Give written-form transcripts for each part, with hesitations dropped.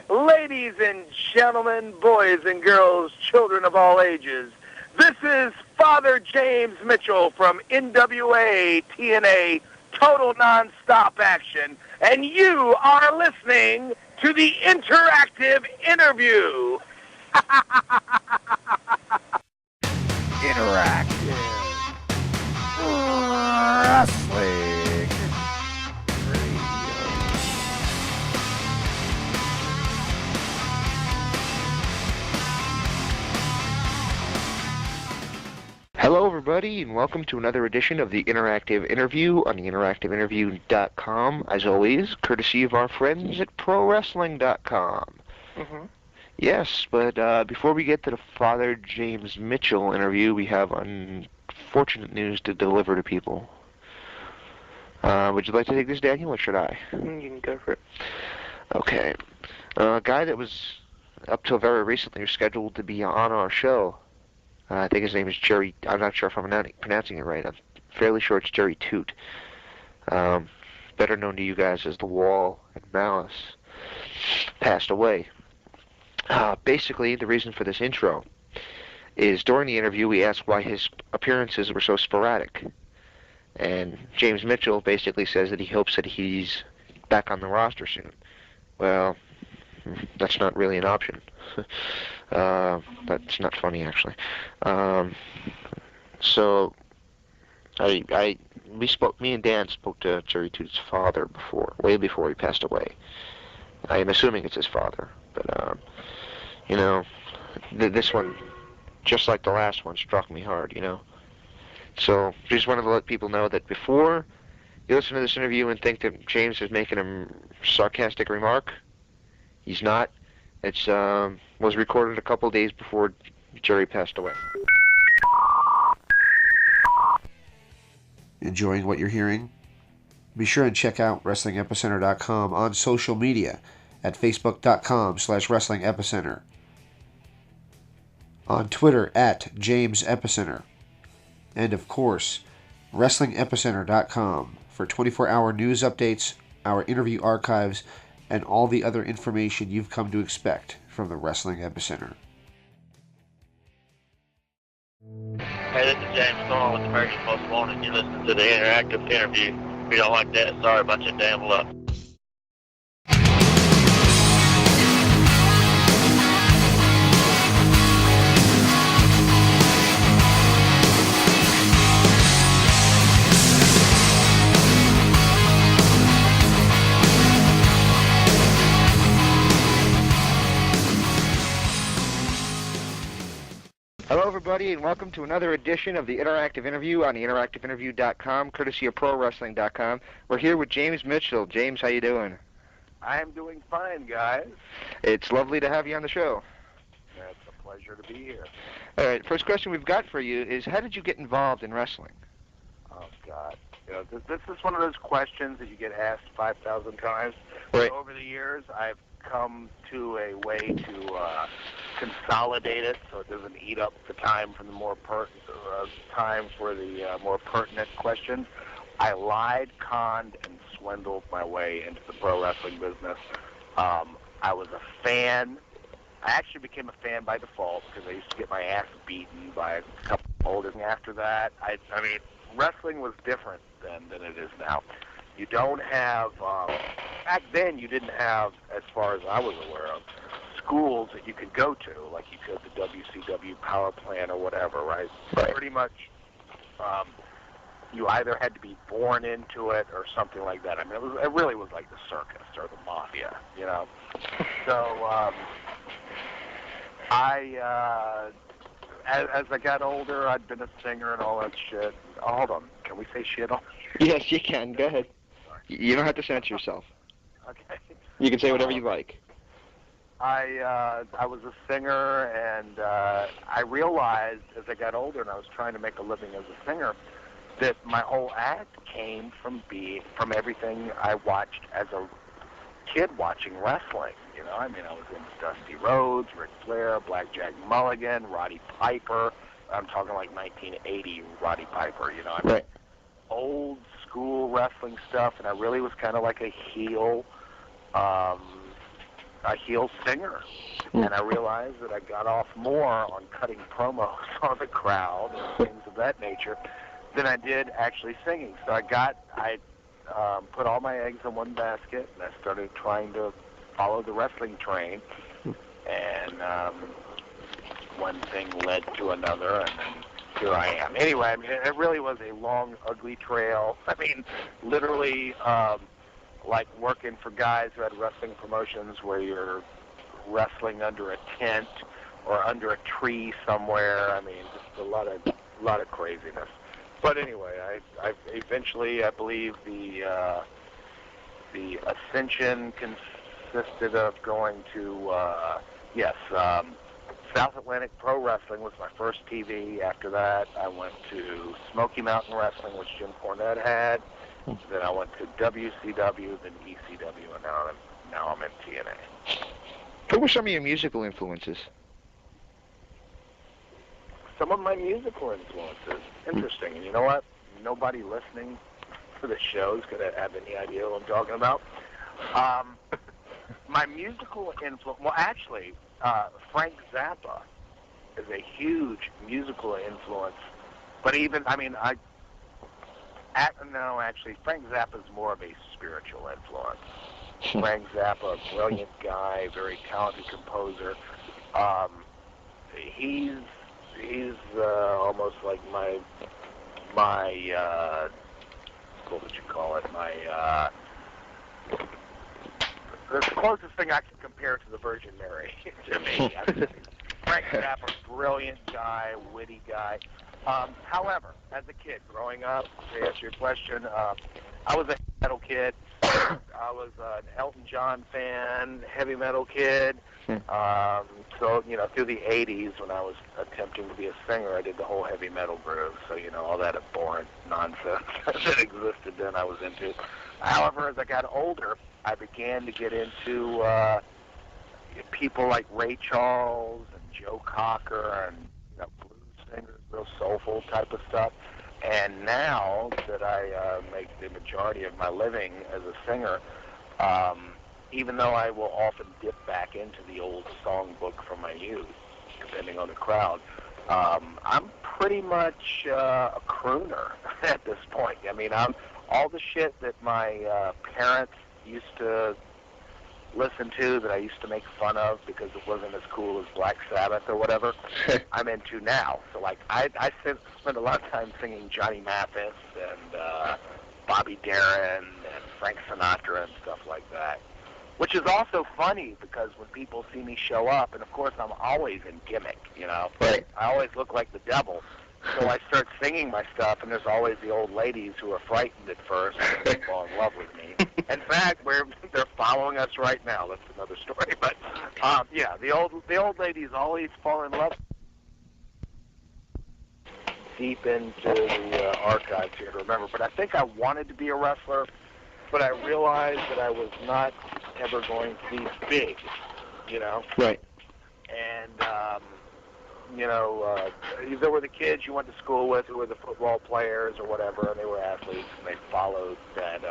ladies and gentlemen, boys and girls, children of all ages, this is Father James Mitchell from NWA TNA Total Nonstop Action, and you are listening to the Interactive Interview. Interactive Wrestling Radio. Hello everybody, and welcome to another edition of the Interactive Interview on the interactiveinterview.com, as always, courtesy of our friends at prowrestling.com. Mm-hmm. Yes, but before we get to the Father James Mitchell interview, we have unfortunate news to deliver to people. Would you like to take this, Daniel, or should I? You can go for it. Okay. A guy that was, up till very recently, scheduled to be on our show. I think his name is Jerry. I'm not sure if I'm pronouncing it right. I'm fairly sure it's Jerry Toot. Better known to you guys as The Wall and Malice. Passed away. Basically, the reason for this intro is during the interview we asked why his appearances were so sporadic. And James Mitchell basically says that he hopes that he's back on the roster soon. Well, that's not really an option. That's not funny, actually. So, me and Dan spoke to Jerry Toot's father before, way before he passed away. I am assuming it's his father, but, you know, this one, just like the last one, struck me hard, you know. So, just wanted to let people know that before you listen to this interview and think that James is making a sarcastic remark, he's not. It's was recorded a couple days before Jerry passed away. Enjoying what you're hearing? Be sure and check out WrestlingEpicenter.com on social media at Facebook.com/WrestlingEpicenter, on Twitter at James Epicenter, and of course, WrestlingEpicenter.com for 24-hour news updates, our interview archives, and all the other information you've come to expect from the Wrestling Epicenter. Hey, this is James Thorne with Emergency Post Warning. You're listening to the Interactive Interview. If you don't like that, sorry about your damn luck. Hello everybody, and welcome to another edition of the Interactive Interview on the interactiveinterview.com, courtesy of prowrestling.com. We're here with James Mitchell. James, how you doing? I am doing fine, guys. It's lovely to have you on the show. It's a pleasure to be here. All right, first question we've got for you is, how did you get involved in wrestling? Oh, God. You know, this is one of those questions that you get asked 5,000 times. Right. So over the years, I've come to a way to consolidate it so it doesn't eat up the time from the more time for the more pertinent questions. I lied, conned, and swindled my way into the pro wrestling business. I was a fan. I actually became a fan by default because I used to get my ass beaten by a couple older. After that, I mean, wrestling was different then than it is now. You don't have, back then you didn't have, as far as I was aware of, schools that you could go to, like you could the WCW Power Plant or whatever, right? Right. Pretty much, you either had to be born into it or something like that. I mean, it really was like the circus or the mafia, you know? So, as I got older, I'd been a singer and all that shit. Oh, hold on, can we say shit on? Yes, you can. Go ahead. You don't have to censor yourself. Okay. You can say whatever you like. I was a singer, and I realized as I got older and I was trying to make a living as a singer that my whole act came from everything I watched as a kid watching wrestling. You know, I mean, I was into Dusty Rhodes, Ric Flair, Blackjack Mulligan, Roddy Piper. I'm talking like 1980 Roddy Piper. You know, I mean, right. Old school wrestling stuff, and I really was kind of like a heel. a heel singer. And I realized that I got off more on cutting promos on the crowd and things of that nature than I did actually singing. So I put all my eggs in one basket, and I started trying to follow the wrestling train. And one thing led to another, and then here I am. Anyway, I mean, it really was a long, ugly trail. I mean, literally, like working for guys who had wrestling promotions where you're wrestling under a tent or under a tree somewhere. I mean, just a lot of craziness. But anyway, I eventually, I believe the ascension consisted of going to South Atlantic Pro Wrestling was my first TV. After that, I went to Smoky Mountain Wrestling, which Jim Cornette had. Then I went to WCW, then ECW, and now I'm in TNA. Who were some of your musical influences? Some of my musical influences. Interesting. And you know what? Nobody listening to the show is going to have any idea what I'm talking about. My musical influence, well, actually, Frank Zappa is a huge musical influence. But even, I mean, actually, Frank Zappa is more of a spiritual influence. Frank Zappa, a brilliant guy, very talented composer. He's almost like my what would you call it? The closest thing I can compare to the Virgin Mary to me. Frank Zappa, brilliant guy, witty guy. However, as a kid growing up, to answer your question, I was a metal kid. I was an Elton John fan, heavy metal kid. So, through the 80s when I was attempting to be a singer, I did the whole heavy metal groove. So, all that abhorrent nonsense that existed then I was into. However, as I got older, I began to get into people like Ray Charles and Joe Cocker and blues singers, real soulful type of stuff. And now that I make the majority of my living as a singer, even though I will often dip back into the old songbook from my youth, depending on the crowd, I'm pretty much a crooner at this point. I mean, I'm all the shit that my parents used to listen to, that I used to make fun of because it wasn't as cool as Black Sabbath or whatever, I'm into now. So, like, I spent a lot of time singing Johnny Mathis and Bobby Darin and Frank Sinatra and stuff like that. Which is also funny because when people see me show up, and of course I'm always in gimmick, Right. I always look like the devil. So I start singing my stuff, and there's always the old ladies who are frightened at first and they fall in love with me. In fact, they're following us right now. That's another story. But the old ladies always fall in love. Deep into the archives here to remember. But I think I wanted to be a wrestler, but I realized that I was not ever going to be big, Right. And there were the kids you went to school with who were the football players or whatever, and they were athletes, and they followed that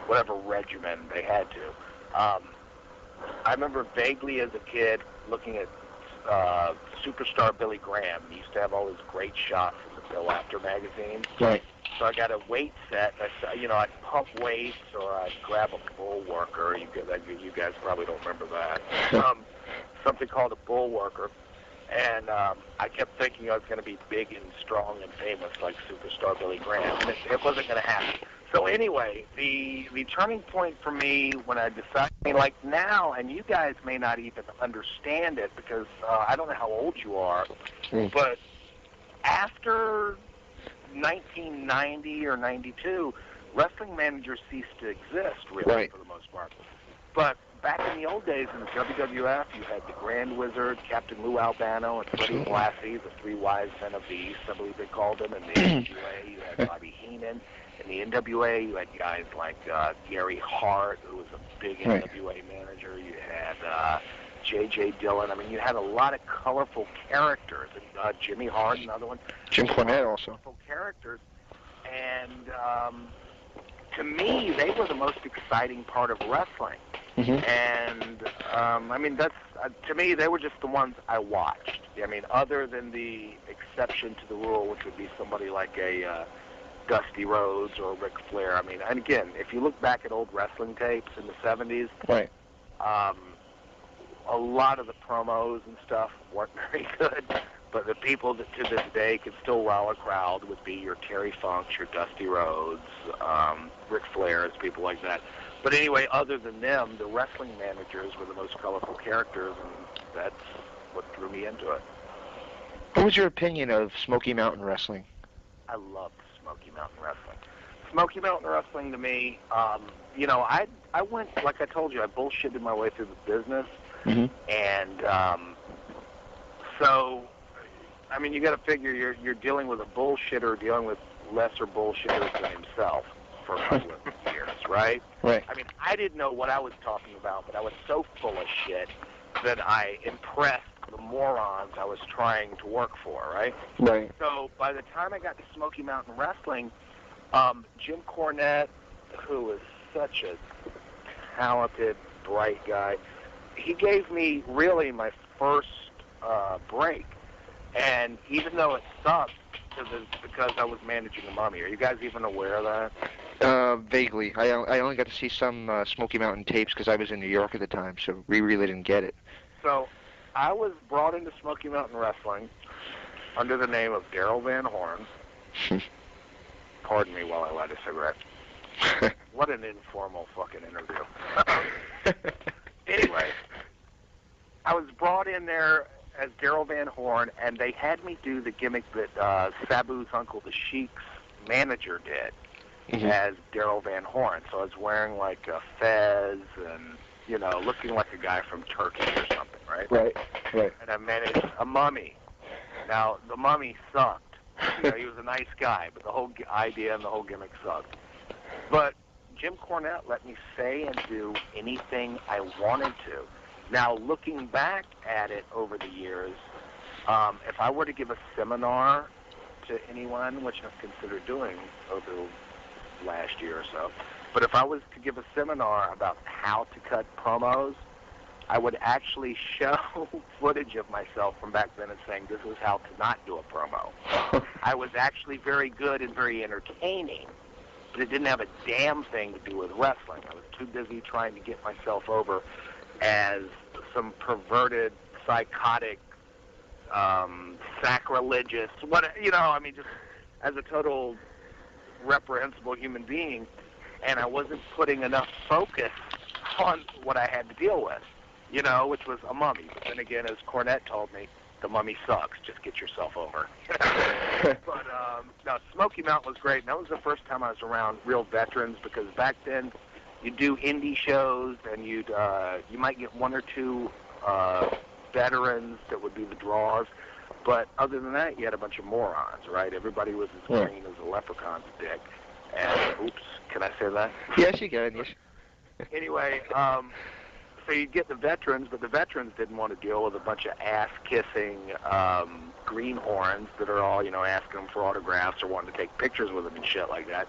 whatever regimen they had to. I remember vaguely as a kid looking at Superstar Billy Graham. He used to have all his great shots in the Bill After magazine. Right. So I got a weight set. I'd pump weights or I'd grab a bull worker. You guys probably don't remember that. Something called a bull worker. And I kept thinking I was going to be big and strong and famous like Superstar Billy Graham. And it wasn't going to happen. So anyway, the turning point for me when I decided, like now, and you guys may not even understand it because I don't know how old you are, but after 1990 or 92, wrestling managers ceased to exist, really, right, for the most part. But back in the old days in the WWF, you had the Grand Wizard, Captain Lou Albano, and Freddie Blassie, the three wise men of the East, I believe they called them. In the NWA, you had Bobby Heenan. In the NWA, you had guys like Gary Hart, who was a big NWA manager. You had J.J. Dillon. I mean, you had a lot of colorful characters. And Jimmy Hart, another one. Jim Cornette also. Colorful characters. And to me, they were the most exciting part of wrestling. And I mean, that's to me, they were just the ones I watched. I mean, other than the exception to the rule, which would be somebody like a Dusty Rhodes or Ric Flair. I mean, and again, if you look back at old wrestling tapes in the 70s, Right. A lot of the promos and stuff weren't very good, but the people that to this day could still wow a crowd would be your Terry Funks, your Dusty Rhodes, Ric Flairs, people like that. But anyway, other than them, the wrestling managers were the most colorful characters, and that's what drew me into it. What was your opinion of Smoky Mountain Wrestling? I loved Smoky Mountain Wrestling. Smoky Mountain Wrestling to me, you know, I went, like I told you, I bullshitted my way through the business. And so, I mean, you got to figure you're dealing with a bullshitter dealing with lesser bullshitters than himself for hundreds of years, right? Right. I mean, I didn't know what I was talking about, but I was so full of shit that I impressed the morons I was trying to work for, right? Right. So by the time I got to Smoky Mountain Wrestling, Jim Cornette, who was such a talented, bright guy, he gave me really my first break. And even though it sucked, because I was managing a mummy. Are you guys even aware of that? Vaguely. I only got to see some Smoky Mountain tapes because I was in New York at the time, so we really didn't get it. So I was brought into Smoky Mountain Wrestling under the name of Daryl Van Horn. Pardon me while I light a cigarette. What an informal fucking interview. Anyway, I was brought in there as Daryl Van Horn, and they had me do the gimmick that Sabu's uncle, the Sheik's manager, did as Daryl Van Horn. So I was wearing like a fez and, you know, looking like a guy from Turkey or something, right? Right. And I managed a mummy. Now, the mummy sucked. You know, he was a nice guy, but the whole idea and the whole gimmick sucked. But Jim Cornette let me say and do anything I wanted to. Now, looking back at it over the years, if I were to give a seminar to anyone, which I've considered doing over the last year or so, but if I was to give a seminar about how to cut promos, I would actually show footage of myself from back then and saying this is how to not do a promo. I was actually very good and very entertaining, but it didn't have a damn thing to do with wrestling. I was too busy trying to get myself over as some perverted, psychotic, sacrilegious, just as a total reprehensible human being, and I wasn't putting enough focus on what I had to deal with, which was a mummy. But then again, as Cornette told me, the mummy sucks. Just get yourself over. But no, Smoky Mountain was great, and that was the first time I was around real veterans, because back then you do indie shows, and you might get one or two veterans that would be the draws, but other than that, you had a bunch of morons, right? Everybody was as green as a leprechaun's dick. And oops, can I say that? Yes, you can. Yes. Anyway, so you get the veterans, but the veterans didn't want to deal with a bunch of ass-kissing greenhorns that are all, asking them for autographs or wanting to take pictures with them and shit like that.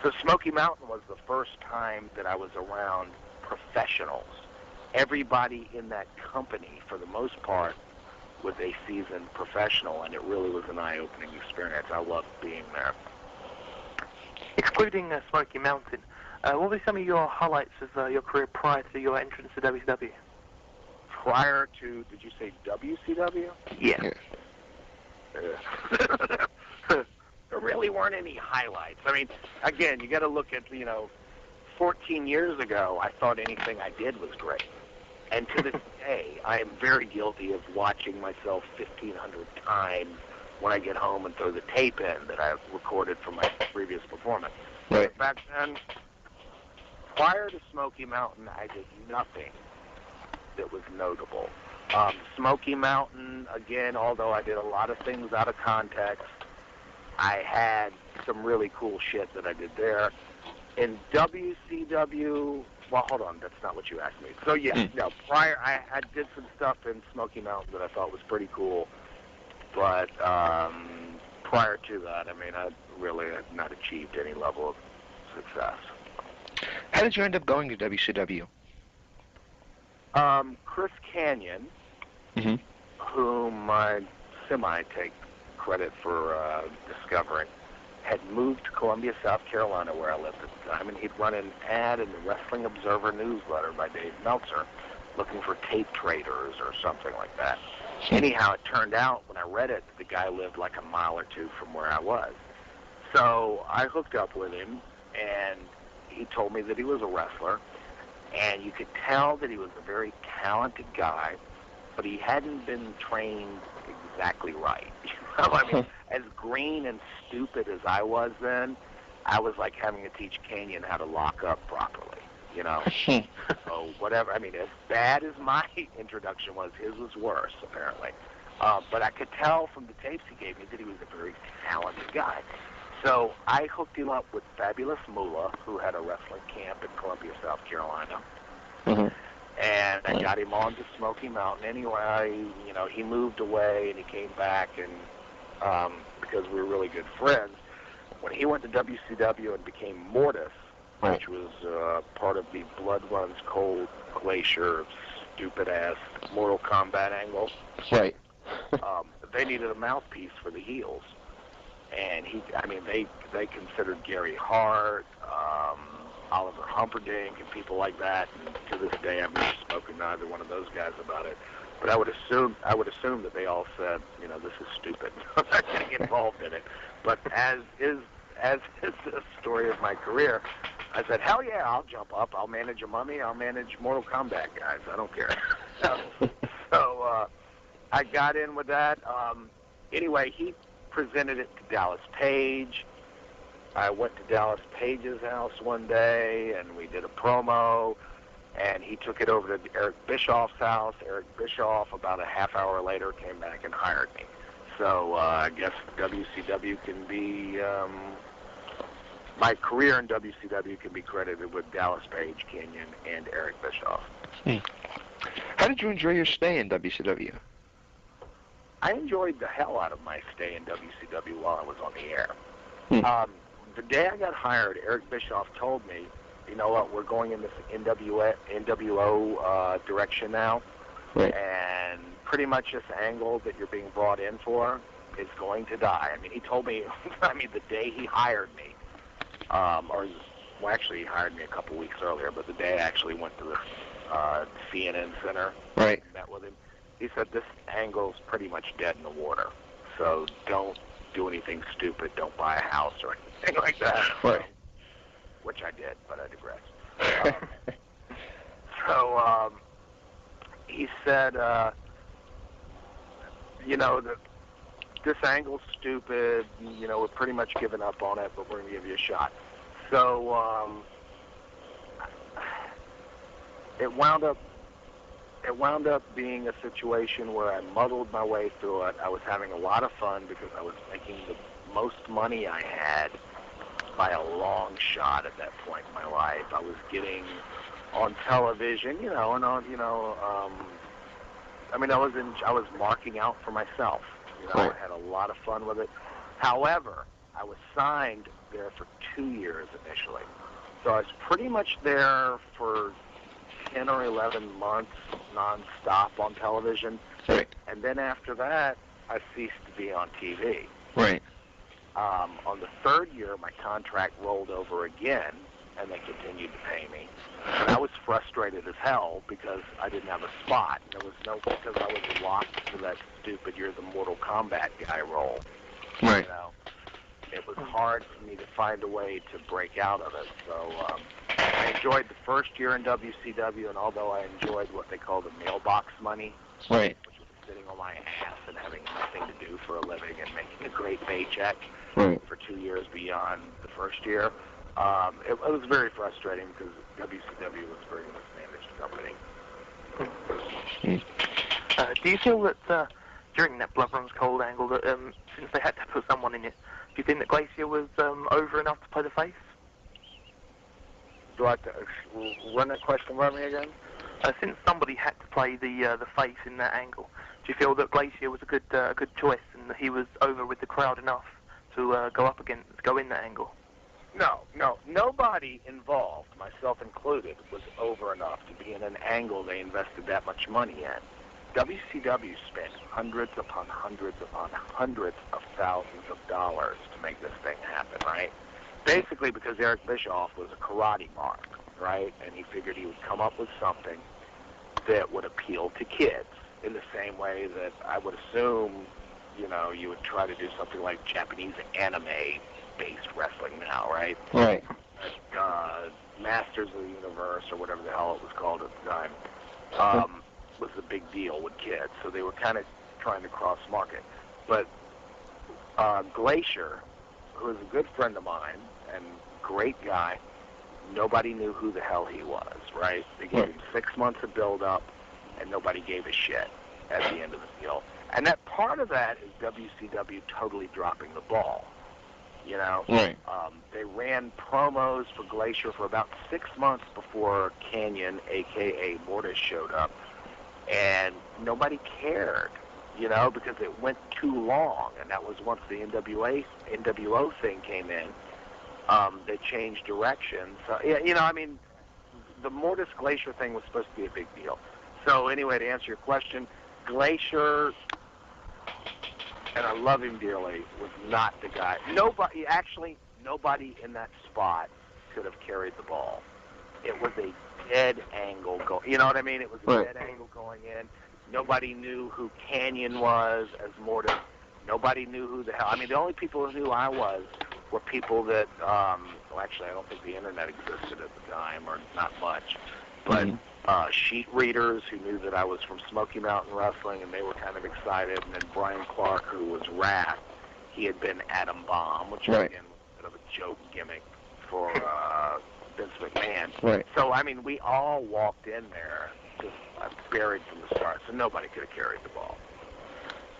So Smoky Mountain was the first time that I was around professionals. Everybody in that company, for the most part, was a seasoned professional, and it really was an eye-opening experience. I loved being there. Excluding Smoky Mountain, what were some of your highlights of your career prior to your entrance to WCW? Prior to, did you say WCW? Yeah. There really weren't any highlights. I mean, again, you got to look at, 14 years ago, I thought anything I did was great. And to this day, I am very guilty of watching myself 1,500 times when I get home and throw the tape in that I've recorded from my previous performance. Right. But back then, prior to Smoky Mountain, I did nothing that was notable. Smoky Mountain, again, although I did a lot of things out of context, I had some really cool shit that I did there. In WCW, well, hold on, that's not what you asked me. So, yeah, no, prior, I did some stuff in Smoky Mountain that I thought was pretty cool, but prior to that, I mean, I really had not achieved any level of success. How did you end up going to WCW? Chris Canyon, Mm-hmm. whom I semi-take credit for discovering, had moved to Columbia, South Carolina, where I lived at the time, and he'd run an ad in the Wrestling Observer newsletter by Dave Meltzer looking for tape traders or something like that. Anyhow, it turned out when I read it, the guy lived like a mile or two from where I was. So I hooked up with him, and he told me that he was a wrestler, and you could tell that he was a very talented guy, but he hadn't been trained exactly right. I mean, as green and stupid as I was then, I was like having to teach Canyon how to lock up properly, you know. So whatever. I mean, as bad as my introduction was, his was worse, apparently. But I could tell from the tapes he gave me that he was a very talented guy. So I hooked him up with Fabulous Moolah, who had a wrestling camp in Columbia, South Carolina. Mm-hmm. And I got him on to Smoky Mountain. Anyway, you know, he moved away and he came back, and because we were really good friends, when he went to WCW and became Mortis, which was part of the Blood Runs Cold Glacier stupid-ass Mortal Kombat angle, Right. they needed a mouthpiece for the heels. And they considered Gary Hart, Oliver Humperdinck, and people like that. And to this day, I've never spoken to either one of those guys about it. But I would assume that they all said, you know, this is stupid. I'm not getting involved in it. But as is the story of my career, I said, hell yeah, I'll jump up. I'll manage a mummy. I'll manage Mortal Kombat guys. I don't care. So I got in with that. Anyway, he presented it to Dallas Page. I went to Dallas Page's house one day, and we did a promo, and he took it over to Eric Bischoff's house. Eric Bischoff, about a half hour later, came back and hired me. So I guess WCW can be, my career in WCW can be credited with Dallas Page, Kenyon, and Eric Bischoff. How did you enjoy your stay in WCW? I enjoyed the hell out of my stay in WCW while I was on the air. The day I got hired, Eric Bischoff told me, you know what, we're going in this NWO direction now, right. And pretty much this angle that you're being brought in for is going to die. I mean, he told me, the day he hired me, actually he hired me a couple weeks earlier, but the day I actually went to the CNN Center, right, and met with him, he said, this angle's pretty much dead in the water, so don't do anything stupid, don't buy a house or anything like that. Right. Which I did, but I digress. He said, you know, this angle's stupid, you know, we're pretty much giving up on it, but we're going to give you a shot. So it wound up being a situation where I muddled my way through it. I was having a lot of fun because I was making the most money I had by a long shot at that point in my life. I was getting on television, you know, and on, you know, I was marking out for myself. You know, right. I had a lot of fun with it. However, I was signed there for 2 years initially. So I was pretty much there for 10 or 11 months nonstop on television. Right. And then after that, I ceased to be on TV. Right. On the third year, my contract rolled over again, and they continued to pay me. And I was frustrated as hell because I didn't have a spot. Because I was locked to that stupid, you're the Mortal Kombat guy role. Right. You know? It was hard for me to find a way to break out of it. So I enjoyed the first year in WCW, and although I enjoyed what they call the mailbox money, right, which was sitting on my ass and having nothing to do for a living and making a great paycheck right, for 2 years beyond the first year, it was very frustrating because WCW was a very mismanaged company. Do you feel that during that Blood Runs Cold angle, that since they had to put someone in it, do you think that Glacier was over enough to play the face? Do I have to run that question by me again? Since somebody had to play the face in that angle, do you feel that Glacier was a good choice and that he was over with the crowd enough to go in that angle? No. Nobody involved, myself included, was over enough to be in an angle they invested that much money in. WCW spent hundreds upon hundreds upon hundreds of thousands of dollars to make this thing happen, right? Basically because Eric Bischoff was a karate mark, right? And he figured he would come up with something that would appeal to kids in the same way that I would assume, you would try to do something like Japanese anime-based wrestling now, right? Right. Masters of the Universe, or whatever the hell it was called at the time, was a big deal with kids, so they were kind of trying to cross-market. But Glacier, who is a good friend of mine and great guy, nobody knew who the hell he was, right? They gave him 6 months of build-up, and nobody gave a shit at the end of the deal. And that part of that is WCW totally dropping the ball, Right. They ran promos for Glacier for about 6 months before Canyon, a.k.a. Mortis, showed up, and nobody cared, because it went too long, and that was once the NWO thing came in. They changed direction. So, the Mortis Glacier thing was supposed to be a big deal. So anyway, to answer your question, Glacier, and I love him dearly, was not the guy. Nobody in that spot could have carried the ball. It was a dead angle going. You know what I mean? It was a dead angle going in. Nobody knew who Canyon was as Mortis. Nobody knew who the hell. The only people who knew I was were people that, actually, I don't think the internet existed at the time, or not much, but sheet readers who knew that I was from Smoky Mountain Wrestling, and they were kind of excited. And then Brian Clark, who was Wrath, he had been Atom Bomb, which again was a bit of a joke gimmick for Vince McMahon. Right. So, we all walked in there just buried from the start, so nobody could have carried the ball.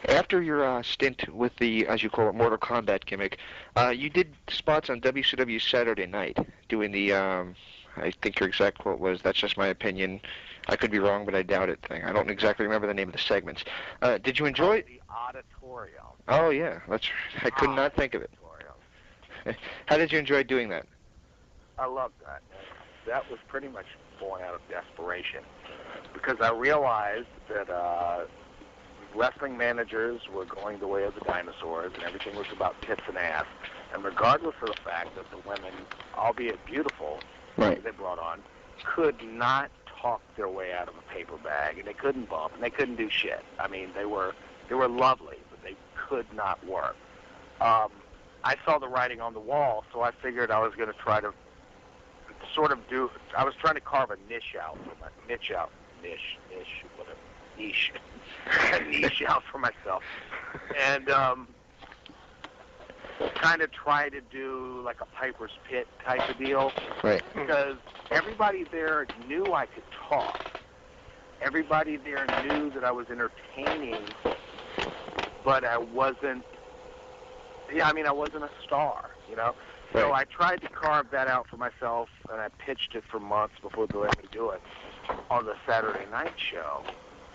After your stint with the, as you call it, Mortal Kombat gimmick, you did spots on WCW Saturday Night, doing the, I think your exact quote was, "That's just my opinion. I could be wrong, but I doubt it" thing. I don't exactly remember the name of the segments. Did you enjoy it? The Auditorium. Oh, yeah. I could not think of it. How did you enjoy doing that? I loved that. That was pretty much born out of desperation, because I realized that wrestling managers were going the way of the dinosaurs, and everything was about tits and ass. And regardless of the fact that the women, albeit beautiful, that they brought on, could not talk their way out of a paper bag, and they couldn't bump, and they couldn't do shit. They were lovely, but they could not work. I saw the writing on the wall, so I figured I was going to try to I was trying to carve a niche out for myself, and kind of try to do like a Piper's Pit type of deal, right? Because everybody there knew I could talk. Everybody there knew that I was entertaining, but I wasn't. I wasn't a star, So I tried to carve that out for myself, and I pitched it for months before they let me do it on the Saturday night show,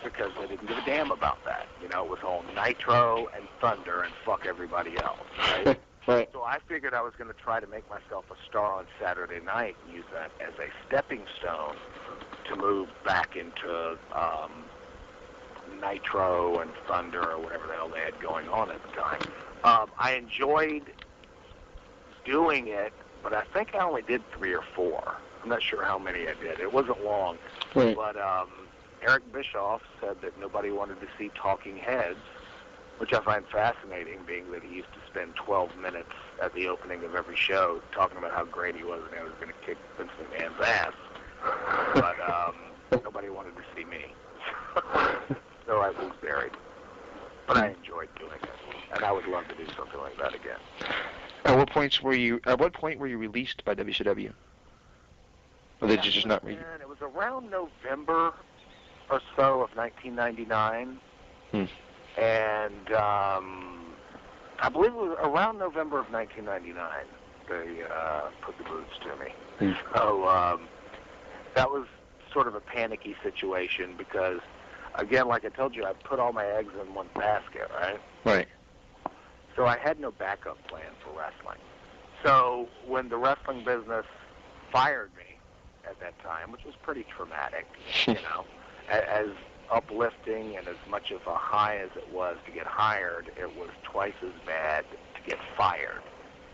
because they didn't give a damn about that. It was all Nitro and Thunder and fuck everybody else, right? Right. So I figured I was going to try to make myself a star on Saturday night and use that as a stepping stone to move back into Nitro and Thunder or whatever the hell they had going on at the time. I enjoyed doing it, but I think I only did 3 or 4. I'm not sure how many I did. It wasn't long. Right. But Eric Bischoff said that nobody wanted to see talking heads, which I find fascinating, being that he used to spend 12 minutes at the opening of every show talking about how great he was and how he was going to kick Vince McMahon's ass. But nobody wanted to see me. So I was buried. But I enjoyed doing it, and I would love to do something like that again. At what point were you released by WCW? Or did you just not read? It was around November or so of 1999, and I believe it was around November of 1999 they put the boots to me. So that was sort of a panicky situation because, again, like I told you, I put all my eggs in one basket, right? Right. So I had no backup plan for wrestling. So when the wrestling business fired me at that time, which was pretty traumatic, as uplifting and as much of a high as it was to get hired, it was twice as bad to get fired.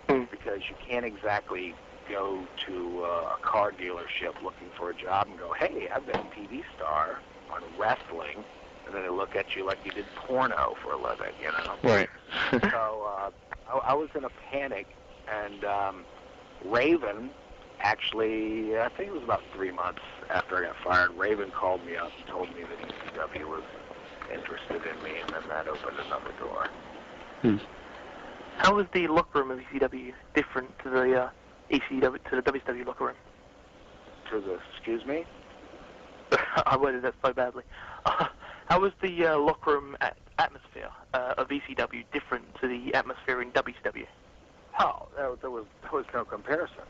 Because you can't exactly go to a car dealership looking for a job and go, hey, I've been a TV star on wrestling, and then they look at you like you did porno for a living, Right. So I was in a panic, and Raven, actually, I think it was about 3 months after I got fired, Raven called me up and told me that ECW was interested in me, and then that opened another door. How was the locker room of ECW different to the WCW locker room? Excuse me? I worded that so badly. How was the locker room atmosphere of ECW different to the atmosphere in WCW? Oh, there was no comparison.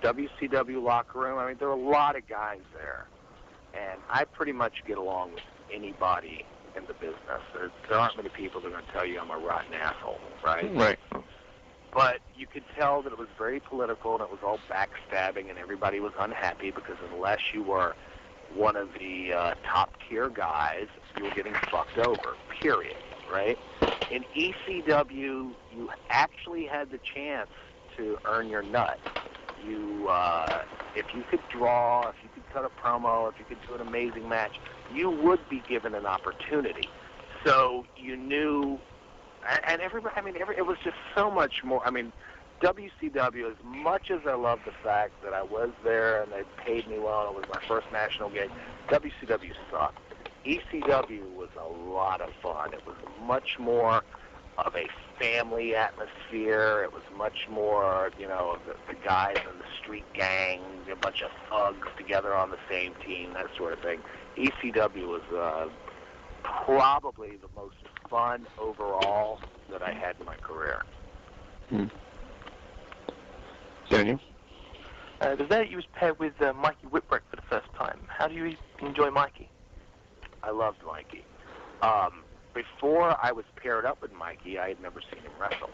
WCW locker room, I mean, there were a lot of guys there, and I pretty much get along with anybody in the business. There aren't many people that are going to tell you I'm a rotten asshole, right? Right. But you could tell that it was very political, and it was all backstabbing, and everybody was unhappy because unless you were one of the top-tier guys, you were getting fucked over, period, right? In ECW, you actually had the chance to earn your nut. If you could draw, if you could cut a promo, if you could do an amazing match, you would be given an opportunity. So you knew, and everybody, I mean, it was just so much more. I mean, WCW, as much as I love the fact that I was there and they paid me well, and it was my first national gig, WCW sucked. ECW was a lot of fun. It was much more of a family atmosphere. It was much more, the guys in the street gang, a bunch of thugs together on the same team, that sort of thing. ECW was probably the most fun overall that I had in my career. Daniel? The day you was paired with Mikey Whipwreck for the first time. How do you enjoy Mikey? I loved Mikey. Before I was paired up with Mikey, I had never seen him wrestle.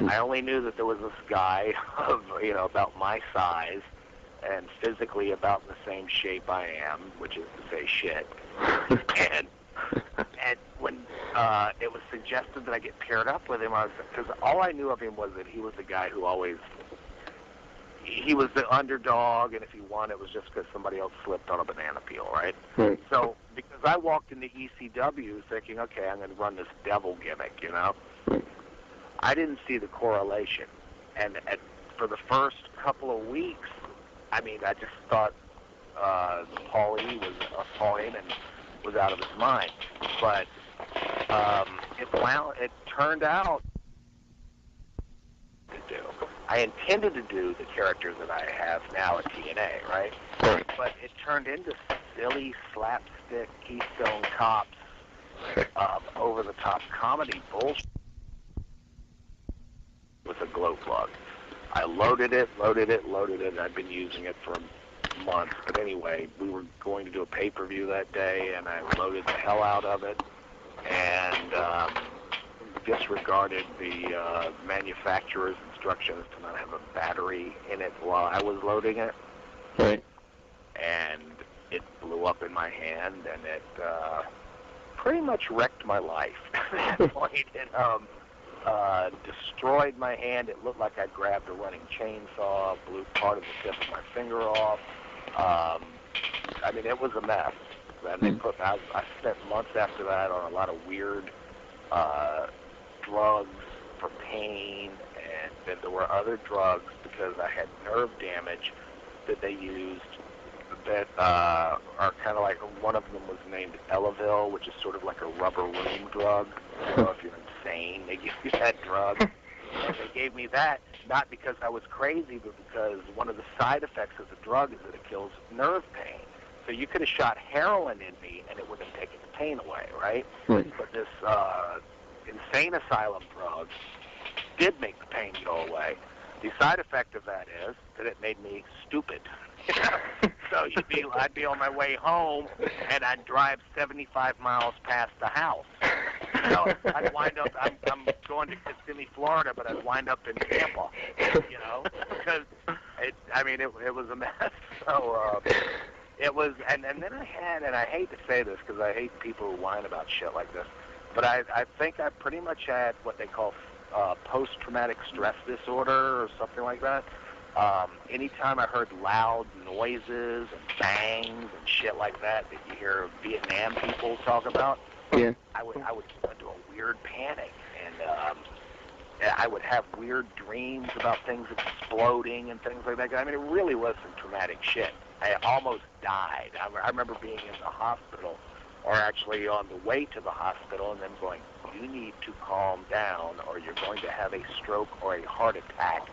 I only knew that there was this guy of, about my size and physically about the same shape I am, which is to say shit. and when it was suggested that I get paired up with him, because all I knew of him was that he was the guy who always, he was the underdog, and if he won, it was just because somebody else slipped on a banana peel, right? Right. So, because I walked into ECW thinking, okay, I'm going to run this devil gimmick, Right. I didn't see the correlation. And for the first couple of weeks, I mean, I just thought Paul Heyman was out of his mind. But it turned out to do. I intended to do the character that I have now at TNA, right? Right. But it turned into silly slapstick Keystone Cops, over-the-top comedy bullshit with a glow plug. I loaded it. I've been using it for months. But anyway, we were going to do a pay-per-view that day, and I loaded the hell out of it and disregarded the manufacturer's instructions to not have a battery in it while I was loading it. Right. And it blew up in my hand, and it pretty much wrecked my life at that point. It destroyed my hand. It looked like I grabbed a running chainsaw, blew part of the tip of my finger off. I mean, it was a mess. And I spent months after that on a lot of weird drugs for pain, and then there were other drugs because I had nerve damage that they used that are kind of like, one of them was named Elavil, which is sort of like a rubber room drug. I don't know if you're insane, they give you that drug. And they gave me that not because I was crazy, but because one of the side effects of the drug is that it kills nerve pain. So you could have shot heroin in me and it wouldn't have taken the pain away, right? Right. But this insane asylum drug did make the pain go away. The side effect of that is that it made me stupid. So I'd be on my way home, and I'd drive 75 miles past the house. No, I'd wind up. I'm going to Kissimmee, Florida, but I'd wind up in Tampa. You know, because it was a mess. So it was, and then I had, and I hate to say this because I hate people who whine about shit like this, but I think I pretty much had what they call post-traumatic stress disorder or something like that. Anytime I heard loud noises and bangs and shit like that you hear Vietnam people talk about, Yeah. I would go into a weird panic, and I would have weird dreams about things exploding and things like that. I mean, it really was some traumatic shit. I almost died. I remember being in the hospital, or actually on the way to the hospital, and then going, you need to calm down or you're going to have a stroke or a heart attack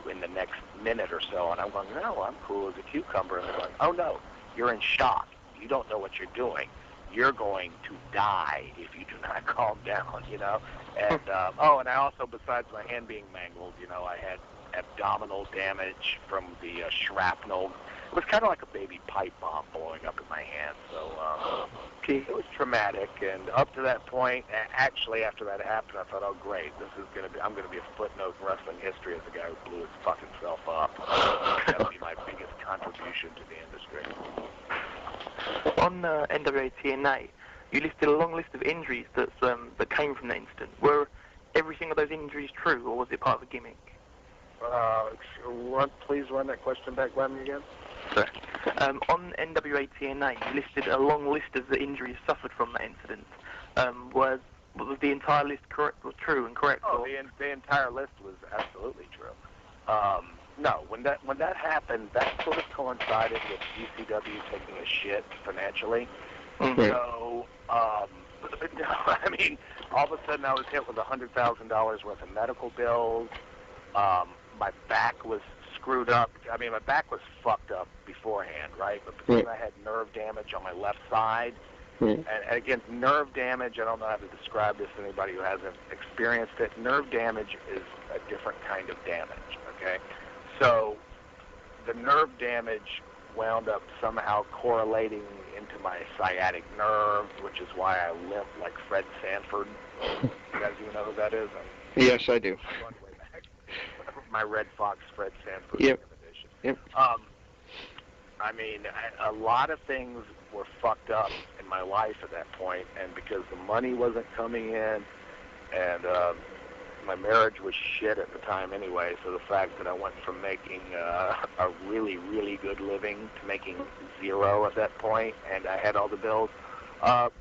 in the next minute or so. And I'm going, no, I'm cool as a cucumber. And they're going, oh no, you're in shock. You don't know what you're doing. You're going to die if you do not calm down, you know. And and I also, besides my hand being mangled, you know, I had abdominal damage from the shrapnel. It was kind of like a baby pipe bomb blowing up in my hand. So it was traumatic. And up to that point, actually after that happened, I thought, oh great, I'm going to be a footnote in wrestling history as the guy who blew his fucking self up. That'll be my biggest contribution to the industry. On NWA TNA, you listed a long list of injuries that came from the incident. Were every single of those injuries true, or was it part of a gimmick? Please run that question back by me again. Sorry. On NWA TNA, you listed a long list of the injuries suffered from that incident. Was the entire list true and correct? Oh, the entire list was absolutely true. No, when that happened, that sort of coincided with ECW taking a shit financially. Mm-hmm. So, no, I mean, all of a sudden I was hit with $100,000 worth of medical bills. My back was screwed up. I mean, my back was fucked up beforehand, right? But because I had nerve damage on my left side, and again, nerve damage, I don't know how to describe this to anybody who hasn't experienced it. Nerve damage is a different kind of damage, okay? So the nerve damage wound up somehow correlating into my sciatic nerve, which is why I limp like Fred Sanford. You guys even know who that is? Yes, I do. I'm going way back. My Red Fox Fred Sanford edition. Yep. I mean, a lot of things were fucked up in my life at that point, and because the money wasn't coming in, and my marriage was shit at the time anyway, so the fact that I went from making a really, really good living to making zero at that point, and I had all the bills,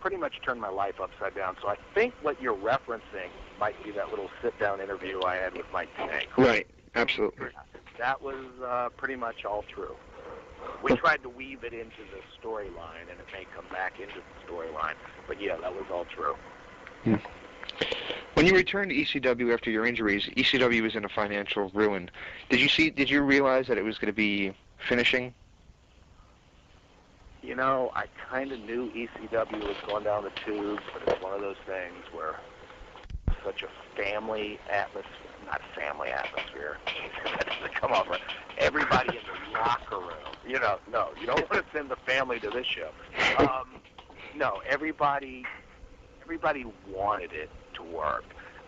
pretty much turned my life upside down. So I think what you're referencing might be that little sit-down interview I had with Mike Tank. Right, absolutely. That was pretty much all true. We tried to weave it into the storyline, and it may come back into the storyline, but yeah, that was all true. Hmm. When you returned to ECW after your injuries, ECW was in a financial ruin. Did you realize that it was going to be finishing? You know, I kind of knew ECW was going down the tubes, but it's one of those things where such a family atmosphere, not family atmosphere, that doesn't come over. Everybody in the locker room, you know, no, you don't want to send the family to this show. No, everybody wanted it to work,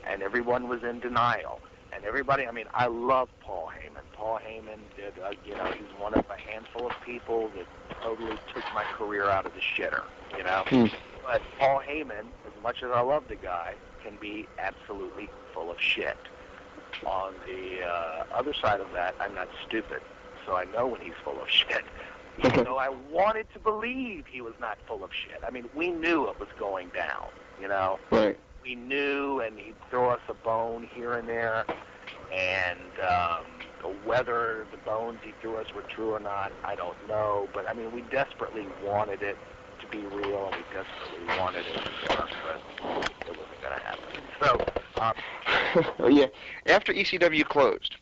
and everyone was in denial. And everybody, I mean, I love Paul Heyman. Paul Heyman did, he's one of a handful of people that totally took my career out of the shitter, you know? But Paul Heyman, as much as I love the guy, can be absolutely full of shit. On the other side of that, I'm not stupid, so I know when he's full of shit. Even though I wanted to believe he was not full of shit. I mean, we knew it was going down, you know? Right. We knew, and he'd throw us a bone here and there, and whether the bones he threw us were true or not, I don't know. But, I mean, we desperately wanted it to be real, and we desperately wanted it to work, but it wasn't going to happen. So, yeah. After ECW closed,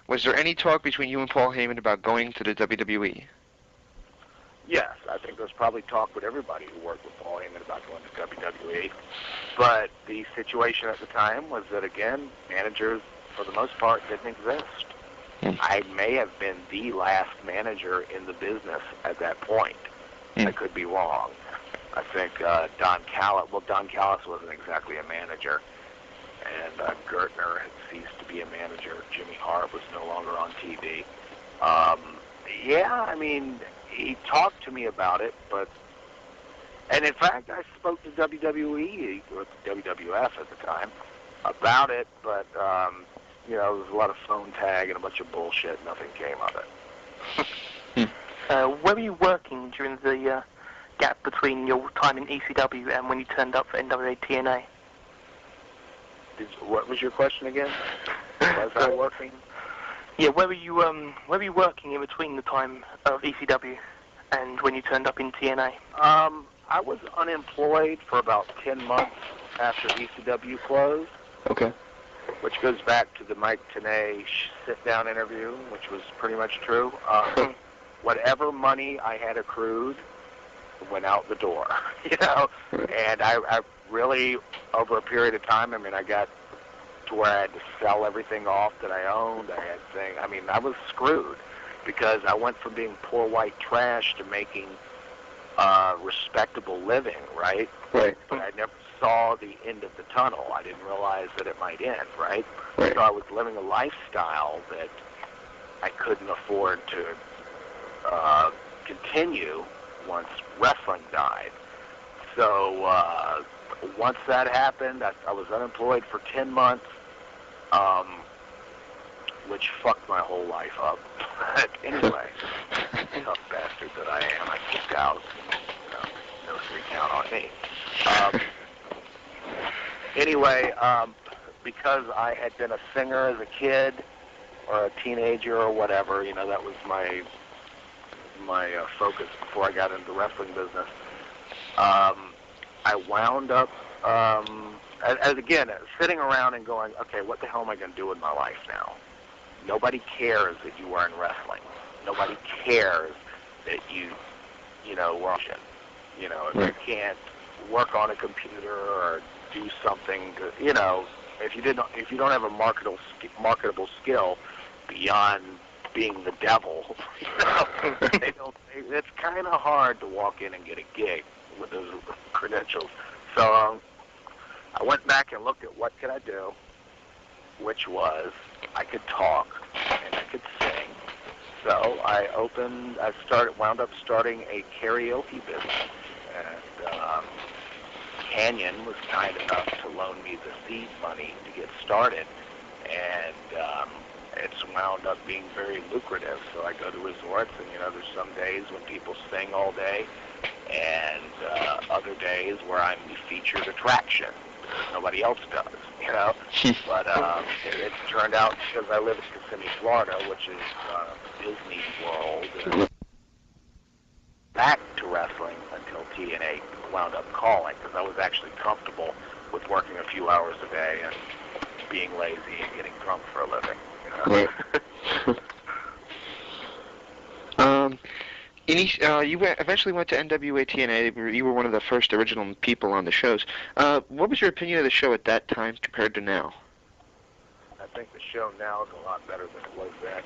was there any talk between you and Paul Heyman about going to the WWE? Yes, I think there's probably talk with everybody who worked with Paul Heyman about going to WWE. But the situation at the time was that, again, managers, for the most part, didn't exist. I may have been the last manager in the business at that point. I could be wrong. I think Don Callis wasn't exactly a manager, and Gertner had ceased to be a manager. Jimmy Hart was no longer on TV. Yeah, I mean, he talked to me about it, and in fact, I spoke to WWE, or WWF at the time, about it, but, there was a lot of phone tag and a bunch of bullshit. Nothing came of it. Where were you working during the gap between your time in ECW and when you turned up for NWA TNA? What was your question again? Was I working? Yeah, where were you working in between the time of ECW and when you turned up in TNA? I was unemployed for about 10 months after ECW closed. Okay. Which goes back to the Mike Tenay sit-down interview, which was pretty much true. Whatever money I had accrued went out the door, And I really, over a period of time, I got to where I had to sell everything off that I owned. I was screwed because I went from being poor white trash to making respectable living, right? Right. But I never saw the end of the tunnel. I didn't realize that it might end, right? Right. So I was living a lifestyle that I couldn't afford to continue once wrestling died. So once that happened, I was unemployed for 10 months, which fucked my whole life up. Anyway, tough bastard that I am, I kicked out. No free count on me. Anyway, because I had been a singer as a kid or a teenager or whatever, that was my focus before I got into the wrestling business. I wound up, sitting around and going, okay, what the hell am I going to do with my life now? Nobody cares that you were in wrestling. Nobody cares that you were on shit. If you can't work on a computer or do something, if you don't have a marketable skill beyond being the devil, it's kind of hard to walk in and get a gig with those credentials. So I went back and looked at what could I do, which was I could talk and I could sing. So I wound up starting a karaoke business, and Canyon was kind enough to loan me the seed money to get started, and it's wound up being very lucrative. So I go to resorts, and there's some days when people sing all day, and other days where I'm the featured attraction. Nobody else does, But it turned out, because I live in Kissimmee, Florida, which is Disney World, and back to wrestling until TNA wound up calling, because I was actually comfortable with working a few hours a day and being lazy and getting drunk for a living. Right. You eventually went to NWA TNA. You were one of the first original people on the shows. What was your opinion of the show at that time compared to now? I think the show now is a lot better than it was then.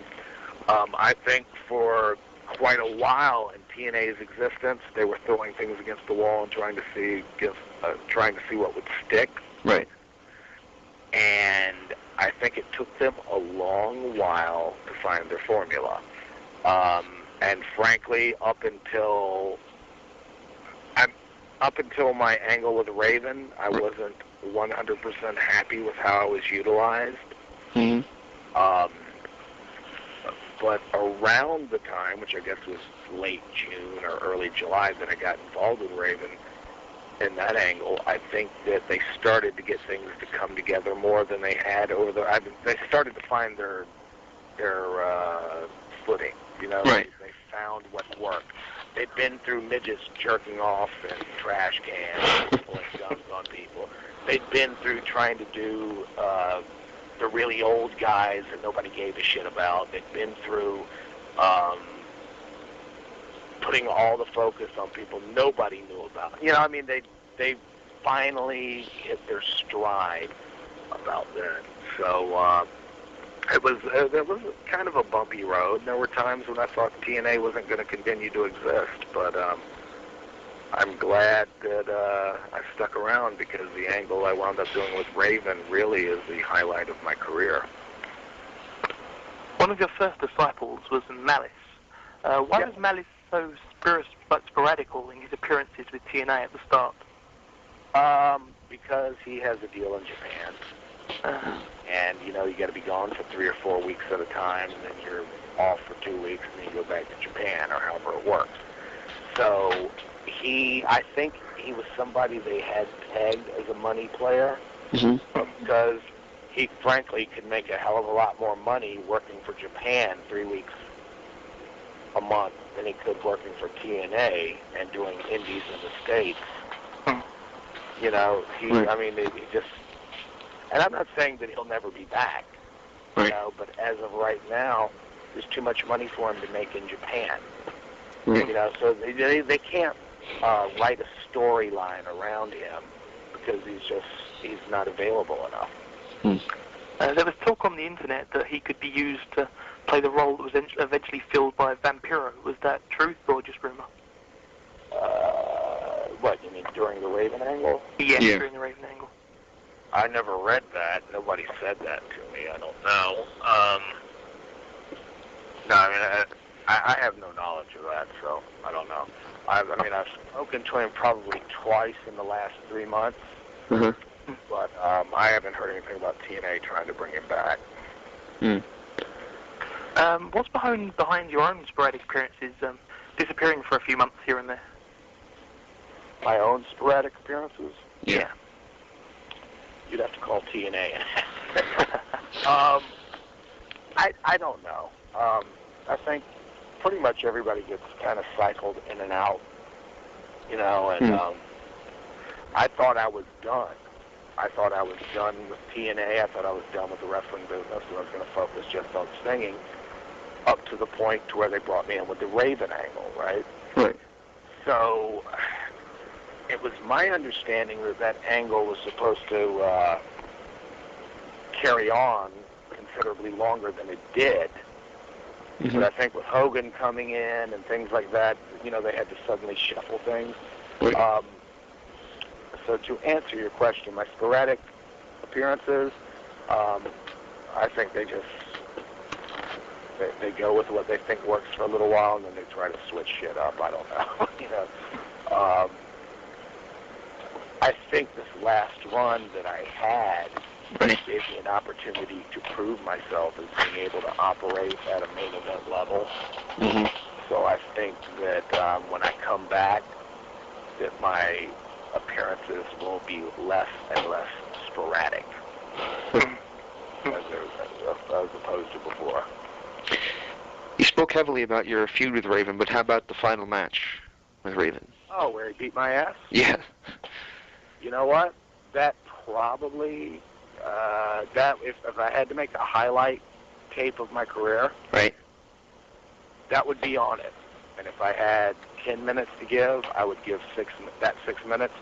I think for quite a while in TNA's existence, they were throwing things against the wall and trying to see what would stick. Right. And I think it took them a long while to find their formula. And frankly, up until my angle with Raven, I wasn't 100% happy with how I was utilized. Mm-hmm. But around the time, which I guess was late June or early July, that I got involved with Raven in that angle, I think that they started to get things to come together more than they had they started to find their footing, Right. They found what worked. They'd been through midgets jerking off in trash cans, pulling guns on people. They'd been through trying to do the really old guys that nobody gave a shit about. They'd been through putting all the focus on people nobody knew about. They finally hit their stride about then. So it was kind of a bumpy road. There were times when I thought TNA wasn't going to continue to exist, but I'm glad that I stuck around, because the angle I wound up doing with Raven really is the highlight of my career. One of your first disciples was Malice. Why was Malice so sporadical in his appearances with TNA at the start? Because he has a deal in Japan. And, you got to be gone for 3 or 4 weeks at a time, and then you're off for 2 weeks, and then you go back to Japan, or however it works. So I think he was somebody they had pegged as a money player, because he frankly could make a hell of a lot more money working for Japan 3 weeks a month than he could working for TNA and doing indies in the States. He just, and I'm not saying that he'll never be back, but as of right now, there's too much money for him to make in Japan. So they can't write a storyline around him, because he's not available enough. There was talk on the internet that he could be used to play the role that was eventually filled by Vampiro. Was that truth or just rumor? What, you mean during the Raven angle? Yeah, during the Raven angle. I never read that. Nobody said that to me. I don't know. No, I have no knowledge of that, so I don't know. I've spoken to him probably twice in the last 3 months, but I haven't heard anything about TNA trying to bring him back. What's behind your own sporadic appearances, disappearing for a few months here and there? My own sporadic appearances? Yeah. You'd have to call TNA. I don't know. I think pretty much everybody gets kind of cycled in and out, and I thought I was done. I thought I was done with TNA. I thought I was done with the wrestling business, and I was going to focus just on singing, up to the point to where they brought me in with the Raven angle, right? Right. So it was my understanding that angle was supposed to carry on considerably longer than it did. But I think with Hogan coming in and things like that, they had to suddenly shuffle things. Right. So to answer your question, my sporadic appearances, I think they go with what they think works for a little while, and then they try to switch shit up. I don't know. I think this last run that I had gave me an opportunity to prove myself as being able to operate at a main event level. So I think that when I come back, that my appearances will be less and less sporadic as opposed to before. You spoke heavily about your feud with Raven, but how about the final match with Raven? Oh, where he beat my ass? Yeah. You know what? That probably, if I had to make a highlight tape of my career, right, that would be on it. And if I had 10 minutes to give, I would give 6 minutes,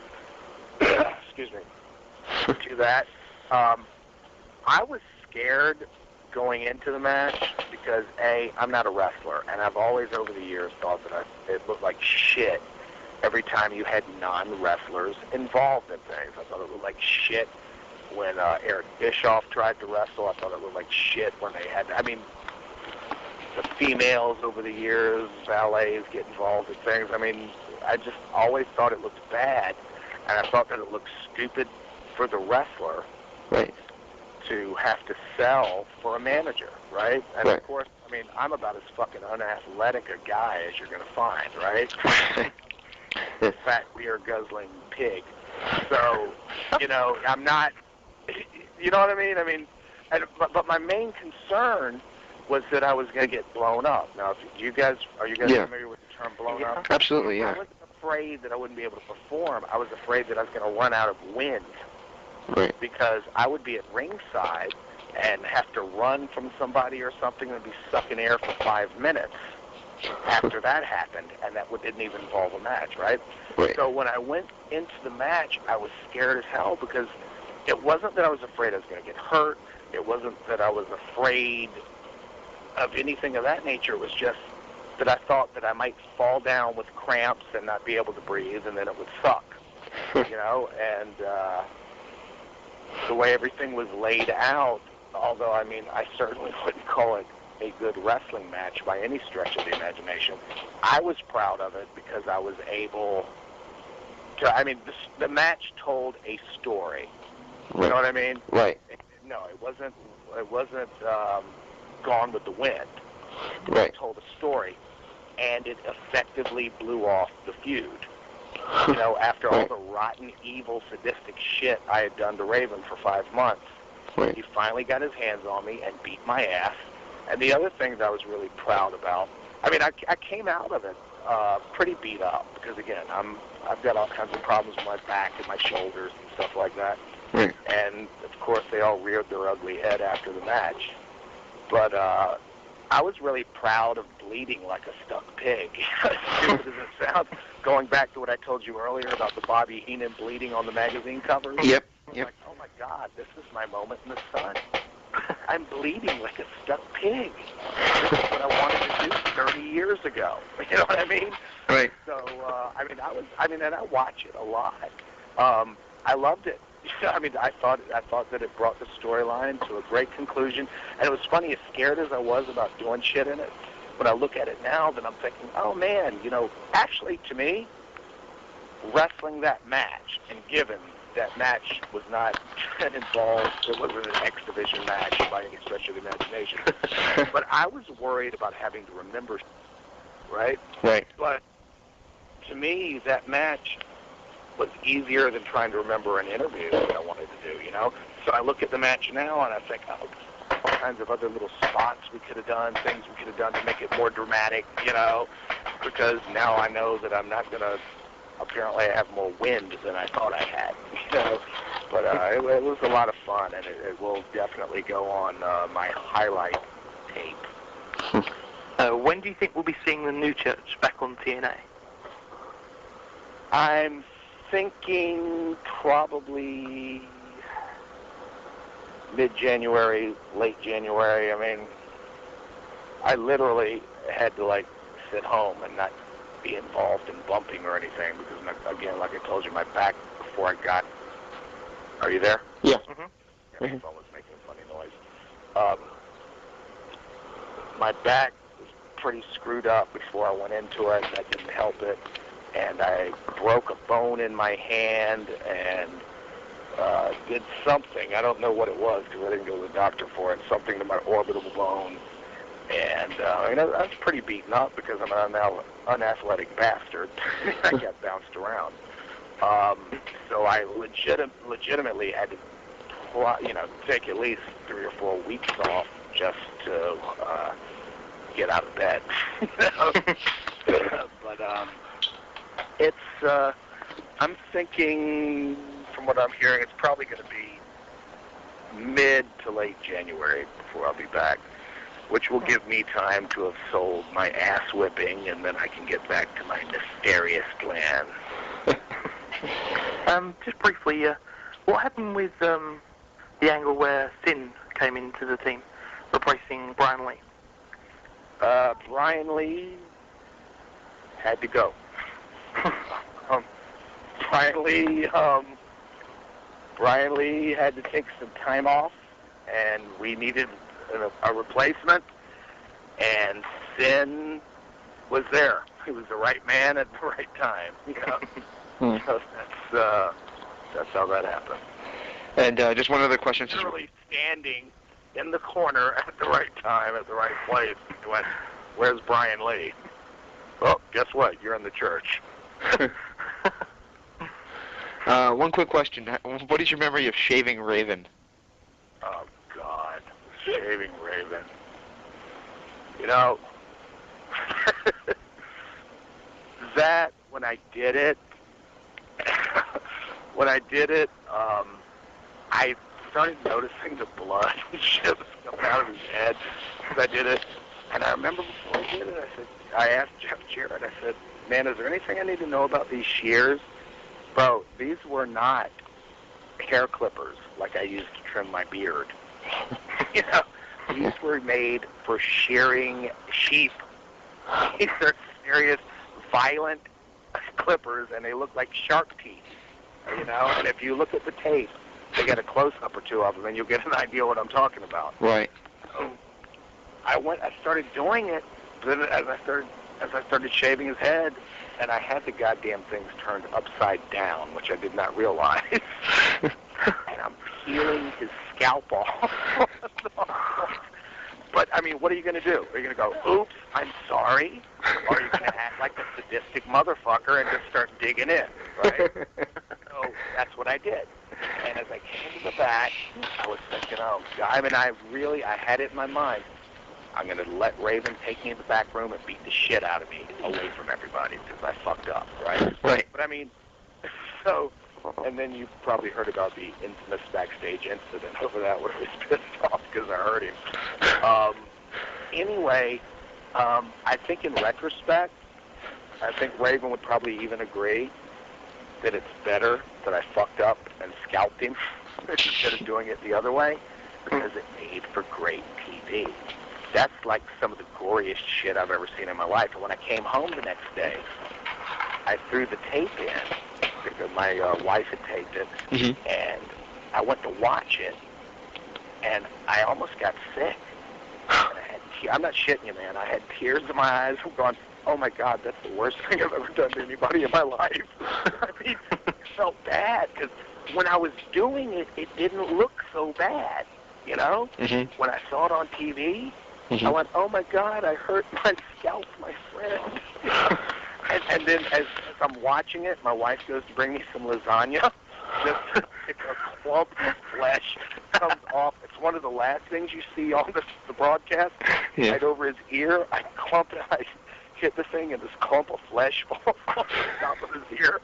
excuse me, to that. I was scared going into the match because, A, I'm not a wrestler, and I've always over the years thought that it looked like shit every time you had non-wrestlers involved in things. I thought it looked like shit when Eric Bischoff tried to wrestle. I thought it looked like shit when they had, the females over the years, ballets get involved in things. I just always thought it looked bad, and I thought that it looked stupid for the wrestler right, to have to sell for a manager, right? And right, of course, I'm about as fucking unathletic a guy as you're going to find, right? Fat beer guzzling pig. So, I'm not, you know what I mean? But my main concern was that I was going to get blown up. Now, are you guys familiar with the term blown up? Absolutely, yeah. I wasn't afraid that I wouldn't be able to perform. I was afraid that I was going to run out of wind. Right. Because I would be at ringside and have to run from somebody or something and be sucking air for 5 minutes after that happened, and that didn't even involve a match, right? Right. So when I went into the match, I was scared as hell because it wasn't that I was afraid I was going to get hurt. It wasn't that I was afraid of anything of that nature. It was just that I thought that I might fall down with cramps and not be able to breathe, and then it would suck, you know, and the way everything was laid out, although, I mean, I certainly wouldn't call it a good wrestling match by any stretch of the imagination, I was proud of it because I was able to, I mean, the match told a story. Right. You know what I mean? Right. No, it wasn't Gone with the Wind. Right. It told a story, and it effectively blew off the feud. You know, after all the rotten, evil, sadistic shit I had done to Raven for 5 months, he finally got his hands on me and beat my ass. And the other things I was really proud about, I mean, I came out of it pretty beat up because, again, I've got all kinds of problems with my back and my shoulders and stuff like that. Right. And, of course, they all reared their ugly head after the match. But I was really proud of bleeding like a stuck pig. As stupid as it sounds, going back to what I told you earlier about the Bobby Heenan bleeding on the magazine cover. Yep. I was like, oh, my God, this is my moment in the sun. I'm bleeding like a stuck pig. This is what I wanted to do 30 years ago. You know what I mean? Right. So, and I watch it a lot. I loved it. I mean, I thought that it brought the storyline to a great conclusion. And it was funny, as scared as I was about doing shit in it, when I look at it now, then I'm thinking, oh, man, you know, actually, to me, wrestling that match, and given that match was not involved, it wasn't an X Division match by any stretch of the imagination, but I was worried about having to remember, right? Right. But to me, that match was easier than trying to remember an interview that I wanted to do, you know? So I look at the match now and I think, oh, all kinds of other little spots we could have done, things we could have done to make it more dramatic, you know? Because now I know that I'm not going to, apparently I have more wind than I thought I had, you know? But it was a lot of fun, and it will definitely go on my highlight tape. When do you think we'll be seeing the new church back on TNA? I'm thinking probably mid-January, late January. I mean, I literally had to, like, sit home and not be involved in bumping or anything because, again, like I told you, my back before I got... Are you there? Yeah. Mm-hmm. Yeah, my phone was making a funny noise. My back was pretty screwed up before I went into it, and that didn't help it. And I broke a bone in my hand and did something. I don't know what it was because I didn't go to the doctor for it. Something to my orbital bone. And I was pretty beaten up because I'm an unathletic bastard. I got bounced around. So I legitimately had to, take at least 3 or 4 weeks off just to get out of bed. But it's, I'm thinking, from what I'm hearing, it's probably going to be mid to late January before I'll be back, which will give me time to have sold my ass whipping, and then I can get back to my nefarious plan. Just briefly, what happened with the angle where Sin came into the team, replacing Brian Lee? Brian Lee had to go. Brian Lee had to take some time off, and we needed a replacement, and Sin was there. He was the right man at the right time, you know. So that's how that happened. And just one other question. Literally standing in the corner at the right time, at the right place. He went, "Where's Brian Lee?" Well, guess what? You're in the church. One quick question. What is your memory of shaving Raven? Oh, God. Shaving Raven. You know, that, when I did it, I started noticing the blood and shit was coming out of his head as I did it. And I remember before I did it, I asked Jeff Jarrett, I said, man, is there anything I need to know about these shears? Bro, these were not hair clippers like I used to trim my beard. You know, these were made for shearing sheep. These are serious, violent clippers, and they look like shark teeth, you know? And if you look at the tape, they get a close-up or two of them, and you'll get an idea what I'm talking about. Right. So I started doing it, then as I started shaving his head, and I had the goddamn things turned upside down, which I did not realize. And I'm peeling his scalp off. But, I mean, what are you going to do? Are you going to go, oops, I'm sorry? Or are you going to act like a sadistic motherfucker and just start digging in, right? So that's what I did. And as I came to the back, I was thinking, oh, God. I mean, I had it in my mind. I'm going to let Raven take me in the back room and beat the shit out of me away from everybody because I fucked up, right? Right. But, I mean, so... And then you've probably heard about the infamous backstage incident over that where he was pissed off because I hurt him. Anyway, I think in retrospect, I think Raven would probably even agree that it's better that I fucked up and scalped him instead of doing it the other way because it made for great TV. That's like some of the goriest shit I've ever seen in my life. And when I came home the next day, I threw the tape in because my wife had taped it, and I went to watch it, and I almost got sick. And I'm not shitting you, man. I had tears in my eyes. I'm going, oh, my God, that's the worst thing I've ever done to anybody in my life. I mean, it felt bad, because when I was doing it, it didn't look so bad, you know? When I saw it on TV, I went, oh, my God, I hurt my scalp, my friend. And then as I'm watching it, my wife goes to bring me some lasagna. Just a clump of flesh comes off. It's one of the last things you see on the broadcast. Yeah. Right over his ear. I hit the thing, and this clump of flesh falls off the top of his ear.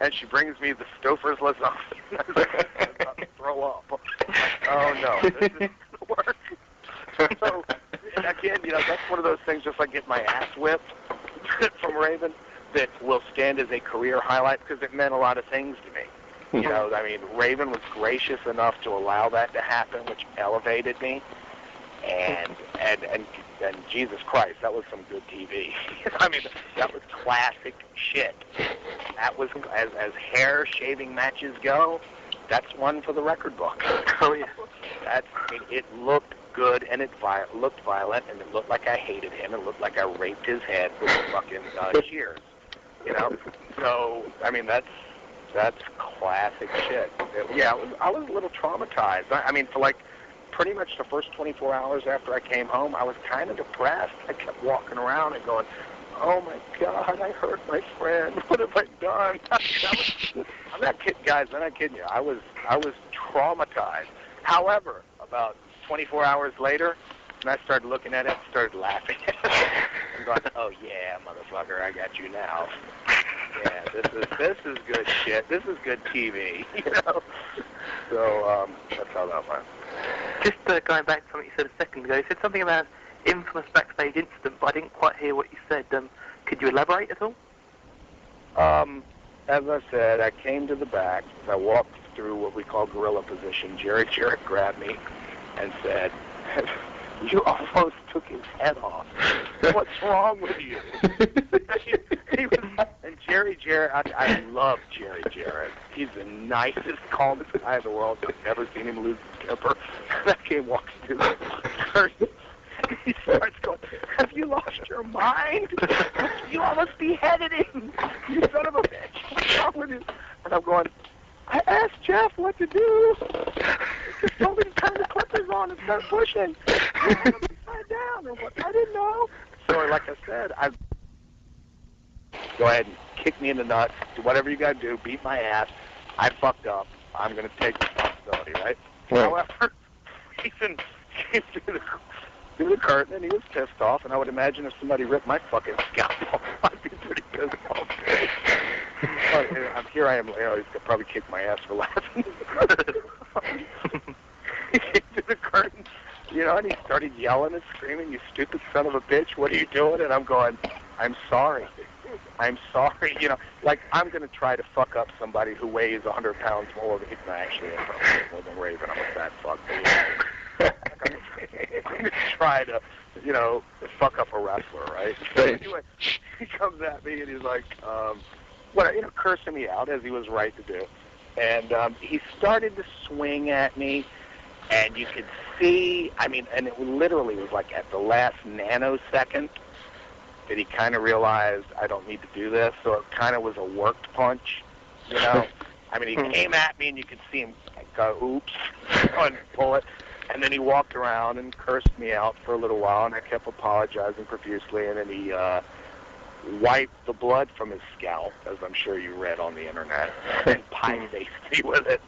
And she brings me the Stouffer's lasagna. I'm about to throw up. Oh, no, this isn't going to work. So, again, you know, that's one of those things, just like getting my ass whipped from Raven, that will stand as a career highlight because it meant a lot of things to me. You know, I mean, Raven was gracious enough to allow that to happen, which elevated me. And Jesus Christ, that was some good TV. I mean, that was classic shit. That was, as hair shaving matches go, that's one for the record book. Oh, yeah. I mean, it looked good, and it looked violent, and it looked like I hated him. It looked like I raped his head with fucking shears, you know? So, I mean, that's classic shit. I was a little traumatized. I mean, for like pretty much the first 24 hours after I came home, I was kind of depressed. I kept walking around and going, oh, my God, I hurt my friend. What have I done? I'm not kidding, guys. I'm not kidding you. I was traumatized. However, about 24 hours later, and I started looking at it, started laughing. I'm going, oh, yeah, motherfucker, I got you now. Yeah, this is good shit. This is good TV, you know? So, that's how that went. Just going back to something you said a second ago, you said something about infamous backstage incident, but I didn't quite hear what you said. Could you elaborate at all? As I said, I came to the back. As I walked through what we call gorilla position, Jerry Jarrett grabbed me and said, you almost took his head off. What's wrong with you? And Jerry Jarrett, I love Jerry Jarrett. He's the nicest, calmest guy in the world. I've never seen him lose his temper. That kid walks through the curtain. He starts going, have you lost your mind? You almost beheaded him. You son of a bitch. What's wrong with you? And I'm going, I asked Jeff what to do. He just told me to turn the clippers on and start pushing. Upside down or what? I didn't know. So like I said, go ahead and kick me in the nuts. Do whatever you got to do. Beat my ass. I fucked up. I'm going to take responsibility, right? However, Ethan came through the curtain, and he was pissed off, and I would imagine if somebody ripped my fucking scalp off, I'd be pretty pissed off. Here I am, you know, he's gonna probably kick my ass for laughing. He came through the curtain, you know, and he started yelling and screaming, you stupid son of a bitch, what are you doing? And I'm going, I'm sorry. I'm sorry, you know, like I'm going to try to fuck up somebody who weighs 100 pounds more than I actually am, probably more than Raven. I'm a fat fuck. try to, fuck up a wrestler, right? So anyway, he comes at me and he's like, cursing me out, as he was right to do. And he started to swing at me, and you could see, and it literally was like at the last nanosecond that he kind of realized I don't need to do this, so it kind of was a worked punch, he came at me, and you could see him go, oops, and pull it, and then he walked around and cursed me out for a little while, and I kept apologizing profusely, and then he wiped the blood from his scalp, as I'm sure you read on the internet, and pie-faced me with it.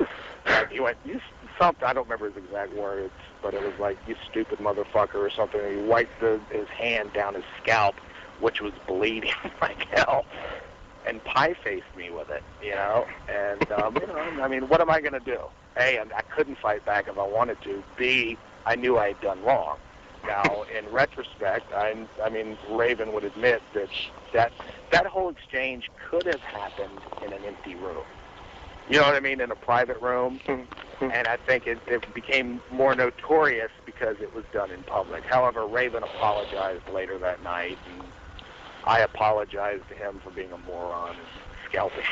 And he went, something, I don't remember his exact words, but it was like, you stupid motherfucker or something, and he wiped his hand down his scalp, which was bleeding like hell, and pie-faced me with it, and, what am I going to do? A, I couldn't fight back if I wanted to. B, I knew I had done wrong. Now, in retrospect, Raven would admit that whole exchange could have happened in an empty room. You know what I mean? In a private room. And I think it became more notorious because it was done in public. However, Raven apologized later that night, and I apologized to him for being a moron and scalping,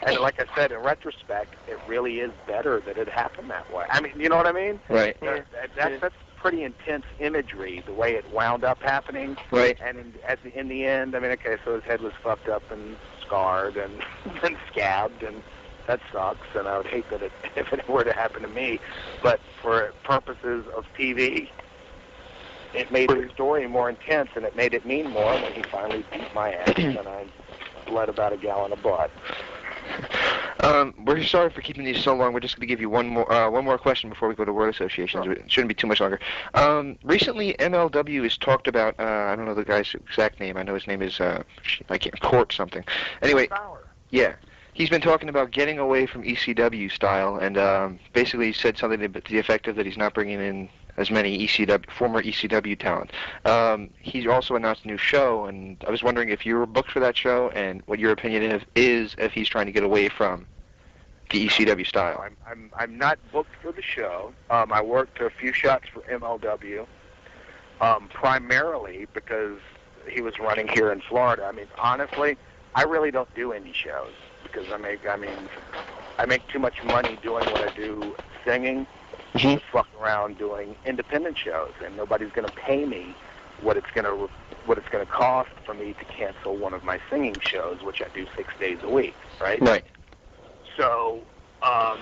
And like I said, in retrospect, it really is better that it happened that way. You know what I mean? Right. That's pretty intense imagery, the way it wound up happening. Right. And in the end, so his head was fucked up and scarred and scabbed, and that sucks, and I would hate that if it were to happen to me. But for purposes of TV, it made the story more intense, and it made it mean more when he finally beat my ass, and I bled about a gallon of blood. We're sorry for keeping these so long. We're just going to give you one more question before we go to word associations. Sure. It shouldn't be too much longer. Recently, MLW has talked about, I don't know the guy's exact name. I know his name is, Court something. Anyway, yeah. He's been talking about getting away from ECW style, and basically said something to the effect of that he's not bringing in as many former ECW talent. He's also announced a new show, and I was wondering if you were booked for that show, and what your opinion is if he's trying to get away from the ECW style. I'm not booked for the show. I worked a few shots for MLW, primarily because he was running here in Florida. Honestly, I really don't do indie shows because I make too much money doing what I do singing. To fuck around doing independent shows, and nobody's going to pay me what it's going to cost for me to cancel one of my singing shows, which I do 6 days a week, right? Right. So, I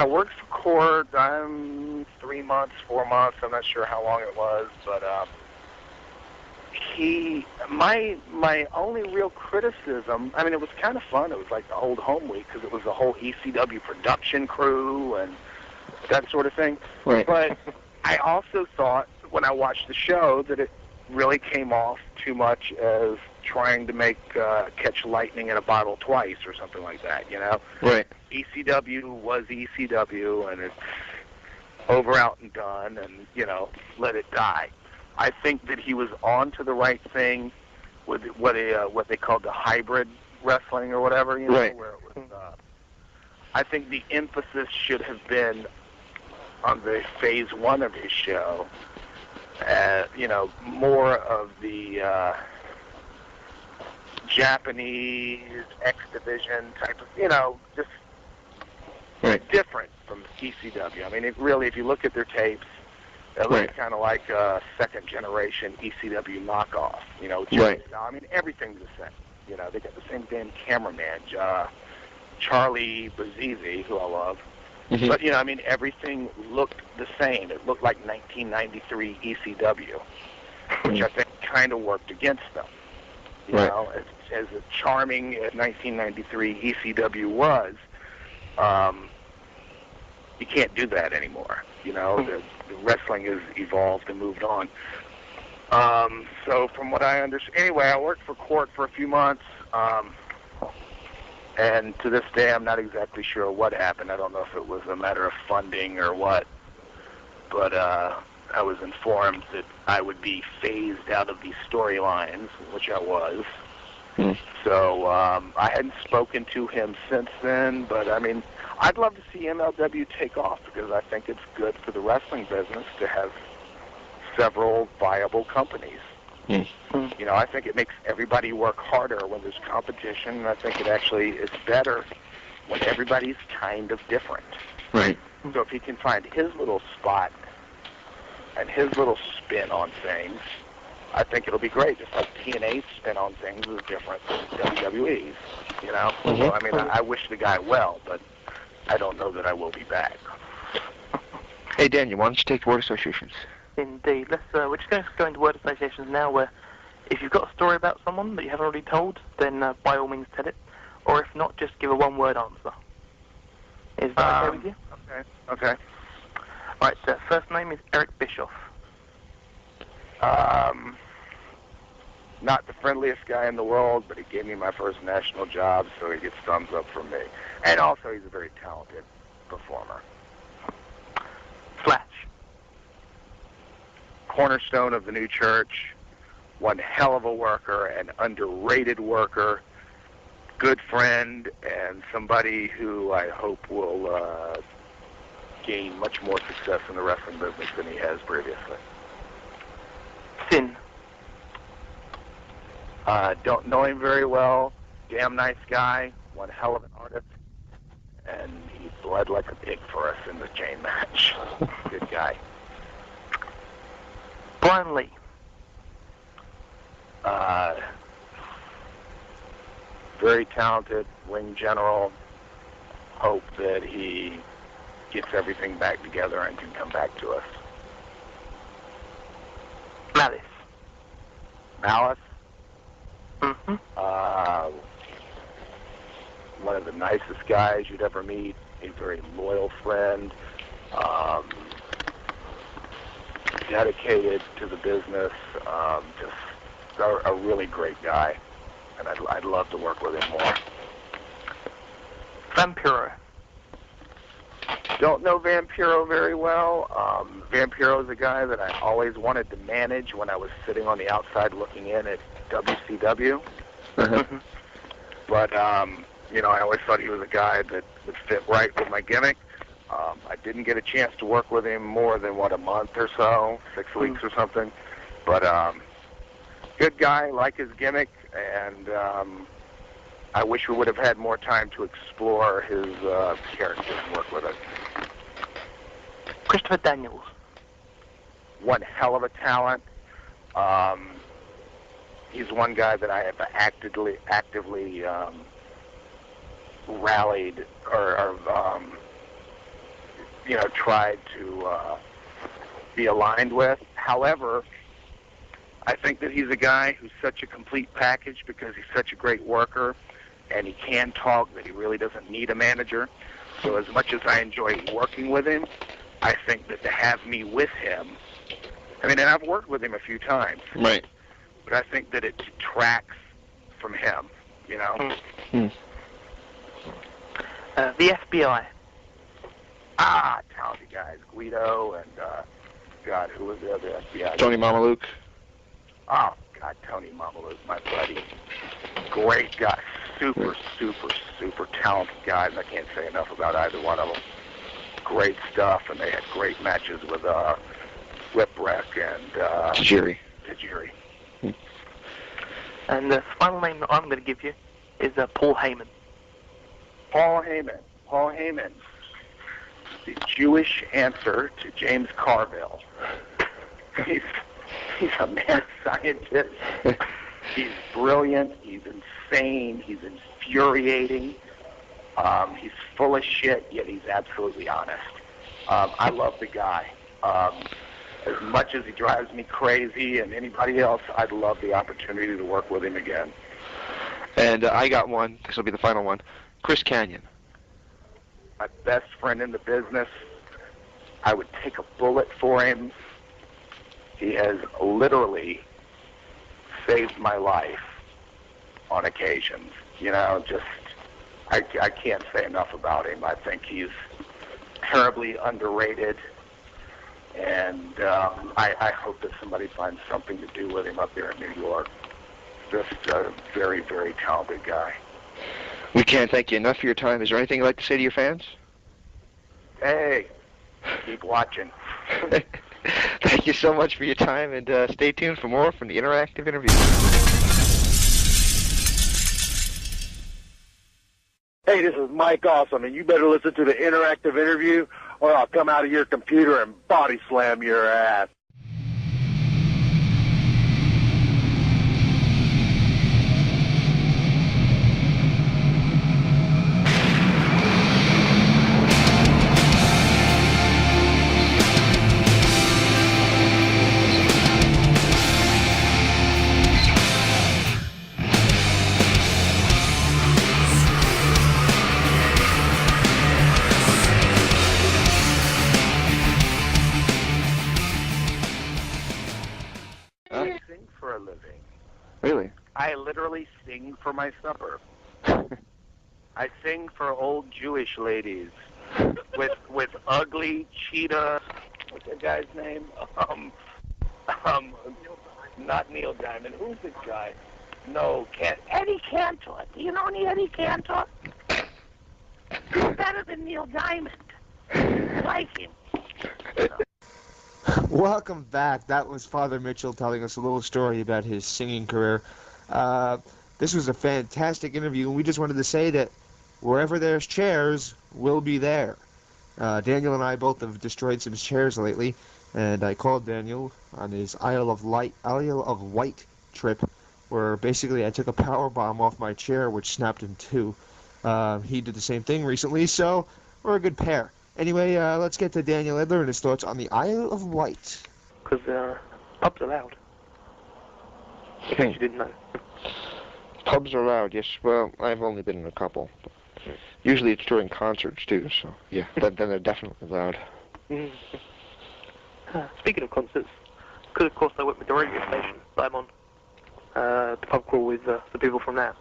worked for Court. 3 months, 4 months. I'm not sure how long it was, but my only real criticism. It was kind of fun. It was like the old home week because it was the whole ECW production crew and that sort of thing. Right. But I also thought when I watched the show that it really came off too much as trying to make catch lightning in a bottle twice or something like that, Right. ECW was ECW, and it's over, out, and done, and, let it die. I think that he was on to the right thing with what they called the hybrid wrestling or whatever, right. Where it was, I think the emphasis should have been on the phase one of his show, more of the Japanese X Division type of, just right. different from ECW. It really, if you look at their tapes, it looks kind of like a second generation ECW knockoff, Right. Everything's the same. They got the same damn cameraman, Charlie Bazizi, who I love. Mm-hmm. But, everything looked the same. It looked like 1993 ECW, which I think kind of worked against them. You know, as charming as 1993 ECW was, you can't do that anymore. The wrestling has evolved and moved on. So from what I understand, anyway, I worked for Court for a few months. And to this day, I'm not exactly sure what happened. I don't know if it was a matter of funding or what. But I was informed that I would be phased out of these storylines, which I was. So I hadn't spoken to him since then, but I mean, I'd love to see MLW take off because I think it's good for the wrestling business to have several viable companies. You know, I think it makes everybody work harder when there's competition, and I think it actually is better when everybody's kind of different. Right. So if he can find his little spot and his little spin on things, I think it'll be great. Just like TNA's spin on things is different than WWE's, you know? So, I mean, I wish the guy well, but I don't know that I will be back. Hey, Daniel, why don't you take word associations? Indeed. We're just going to go into word associations now, where if you've got a story about someone that you haven't already told, then by all means tell it. Or if not, just give a one-word answer. Is that okay with you? Okay. Right, first name is Eric Bischoff. Not the friendliest guy in the world, but he gave me my first national job, so he gets thumbs up from me. And also, he's a very talented performer. Flash. Cornerstone of the new church, one hell of a worker, an underrated worker, good friend, and somebody who I hope will gain much more success in the wrestling business than he has previously. Sin. Don't know him very well. Damn nice guy. One hell of an artist. And he bled like a pig for us in the chain match. Good guy. Brian Lee. Very talented ring general. Hope that he gets everything back together and can come back to us. Malice. Malice. Mm-hmm. One of the nicest guys you'd ever meet. A very loyal friend. Dedicated to the business. Just a really great guy. And I'd love to work with him more. Vampiro. Don't know Vampiro very well. Vampiro's a guy that I always wanted to manage when I was sitting on the outside looking in at WCW. Mm-hmm. But, you know, I always thought he was a guy that would fit right with my gimmick. I didn't get a chance to work with him more than, a month or so, 6 weeks or something. But good guy, like his gimmick, and I wish we would have had more time to explore his character and work with it. Christopher Daniels. One hell of a talent. He's one guy that I have actively rallied or you know, tried to be aligned with. However, I think that he's a guy who's such a complete package because he's such a great worker and he can talk that he really doesn't need a manager. So as much as I enjoy working with him, I think that to have me with him, I mean, and I've worked with him a few times. Right. But I think that it detracts from him, you know? The FBI. Talented guys. Guido and, God, who was the other FBI? Tony Mamaluke. Oh, God, Tony Mamaluke, my buddy. Great guy. Super, super, super talented guys. I can't say enough about either one of them. Great stuff, and they had great matches with Whipwreck and Tajiri. And the final name that I'm going to give you is Paul Heyman. Paul Heyman. The Jewish answer to James Carville. He's a mad scientist. He's brilliant. He's insane. He's infuriating. He's full of shit, yet he's absolutely honest. I love the guy. As much as he drives me crazy and anybody else, I'd love the opportunity to work with him again. And I got one. This will be the final one. Chris Kanyon. My best friend in the business. I would take a bullet for him. He has literally saved my life on occasions. You know, just, I can't say enough about him. I think he's terribly underrated. And I hope that somebody finds something to do with him up here in New York. just a very, very talented guy. We can't thank you enough for your time. Is there anything you'd like to say to your fans? Hey, keep watching. Thank you so much for your time, and stay tuned for more from the interactive interview. Hey, this is Mike Awesome, and you better listen to the interactive interview, or I'll come out of your computer and body slam your ass. I sing for a living. Really? I literally sing for my supper. I sing for old Jewish ladies with ugly cheetah. What's that guy's name? Not Neil Diamond. Who's this guy? No, Eddie Cantor. Do you know any Eddie Cantor? He's better than Neil Diamond. I like him. Welcome back. That was Father Mitchell telling us a little story about his singing career. This was a fantastic interview, and we just wanted to say that wherever there's chairs, we'll be there. Daniel and I both have destroyed some chairs lately, and I called Daniel on his Isle of Wight trip, where basically I took a power bomb off my chair, which snapped in two. He did the same thing recently, so we're a good pair. Anyway, let's get to Daniel Edler and his thoughts on the Isle of Wight. Because pubs are loud. In case you didn't know. Pubs are loud, yes. Well, I've only been in a couple. Usually it's during concerts, too, so yeah, then they're definitely loud. Speaking of concerts, because of course I went with the radio station that I'm on, the pub crawl with the people from that.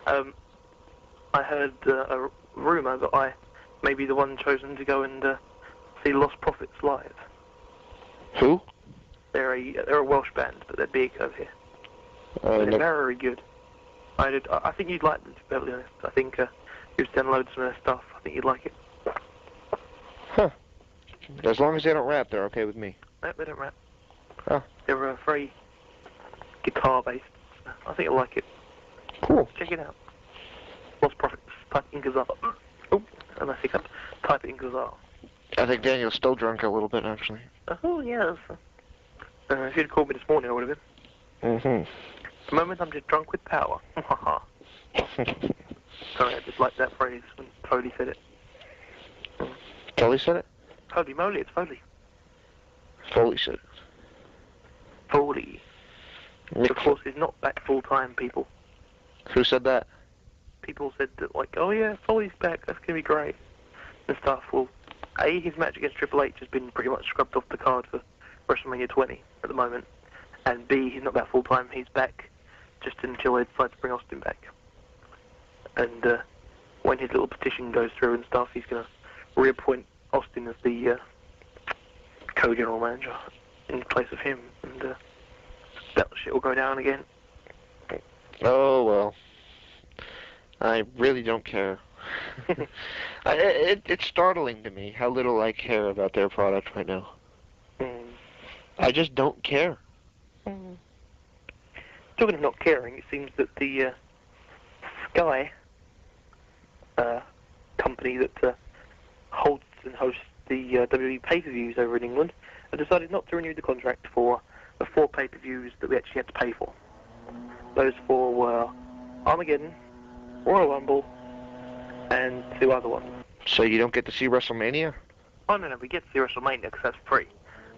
I heard a rumour that I may be the one chosen to go and see Lost Prophets live. Who? They're a Welsh band, but they're big over here. They're very good. I think you'd like them, to be perfectly honest. I think you've downloaded some of their stuff. I think you'd like it. Huh. As long as they don't rap, they're okay with me. No, they don't rap. Oh. They're very guitar-based. I think you'll like it. Cool. Check it out. Lost Prophets. Type in Gazar. Oh, and I think up. Type in Gazar. I think Daniel's still drunk a little bit, actually. Oh, yes. If you'd called me this morning, I would have been. Mm-hmm. At the moment, I'm just drunk with power. Sorry, I just like that phrase when Foley said it. Foley said it? Holy moly, it's Foley. Foley said it. Foley. Nick Of course, he's not back full-time, people. Who said that? People said that, like, oh yeah, Foley's back, that's going to be great, and stuff. Well, A, his match against Triple H has been pretty much scrubbed off the card for WrestleMania 20 at the moment, and B, he's not back full-time, he's back just until they decide to bring Austin back. And when his little petition goes through and stuff, he's going to reappoint Austin as the co-general manager in place of him, and that shit will go down again. Oh, well. I really don't care. It's startling to me how little I care about their product right now. I just don't care. Talking of not caring, it seems that the Sky company that holds and hosts the WWE pay-per-views over in England have decided not to renew the contract for the 4 pay-per-views that we actually had to pay for. Those 4 were Armageddon, Royal Rumble, and 2 other ones. So you don't get to see WrestleMania? Oh, no, we get to see WrestleMania because that's free.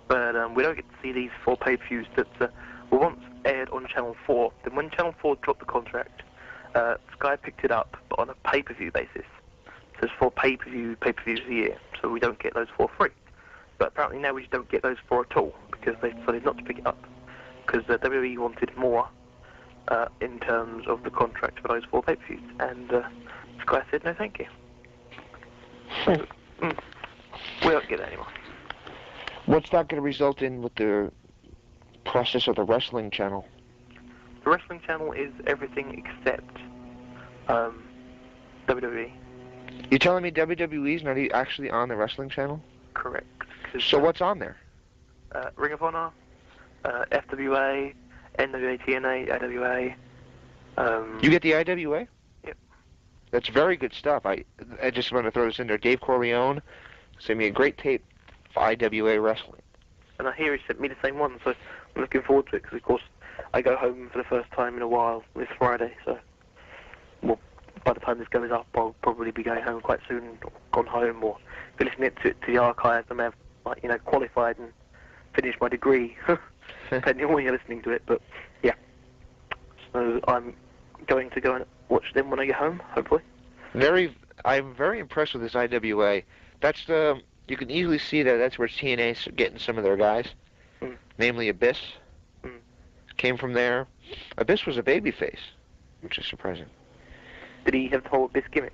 But we don't get to see these 4 pay-per-views that were once aired on Channel 4. Then when Channel 4 dropped the contract, Sky picked it up, but on a pay-per-view basis. So there's 4 pay-per-views a year, so we don't get those 4 free. But apparently now we just don't get those 4 at all, because they decided not to pick it up. Because WWE wanted more in terms of the contract for those 4 pay-per-views, and Sky said no thank you. So, we don't get that anymore. What's that going to result in with the process of the wrestling channel? The Wrestling Channel is everything except WWE. You telling me WWE's not actually on the Wrestling Channel? Correct. So what's on there? Ring of Honor, FWA, NWA, TNA, IWA. You get the IWA? Yep. That's very good stuff. I just want to throw this in there. Dave Corleone sent me a great tape for IWA wrestling. And I hear he sent me the same one, so I'm looking forward to it, because of course I go home for the first time in a while this Friday, so well, by the time this goes up I'll probably be going home quite soon, or gone home, or be listening to the archives. I may have, like, qualified and finished my degree, depending on when you're listening to it, but yeah. So I'm going to go and watch them when I get home, hopefully. I'm very impressed with this IWA. That's you can easily see that's where TNA's getting some of their guys, namely Abyss. Came from there. Abyss was a babyface, which is surprising. Did he have the whole Abyss gimmick?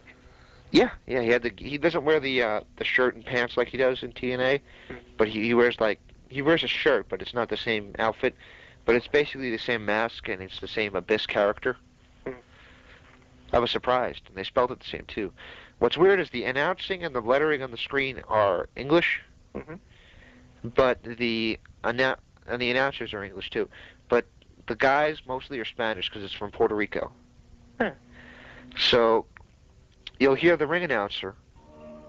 Yeah. He doesn't wear the shirt and pants like he does in TNA, but he wears a shirt, but it's not the same outfit. But it's basically the same mask and it's the same Abyss character. I was surprised, and they spelled it the same too. What's weird is the announcing and the lettering on the screen are English, but the announcers are English too. But the guys mostly are Spanish because it's from Puerto Rico. So you'll hear the ring announcer,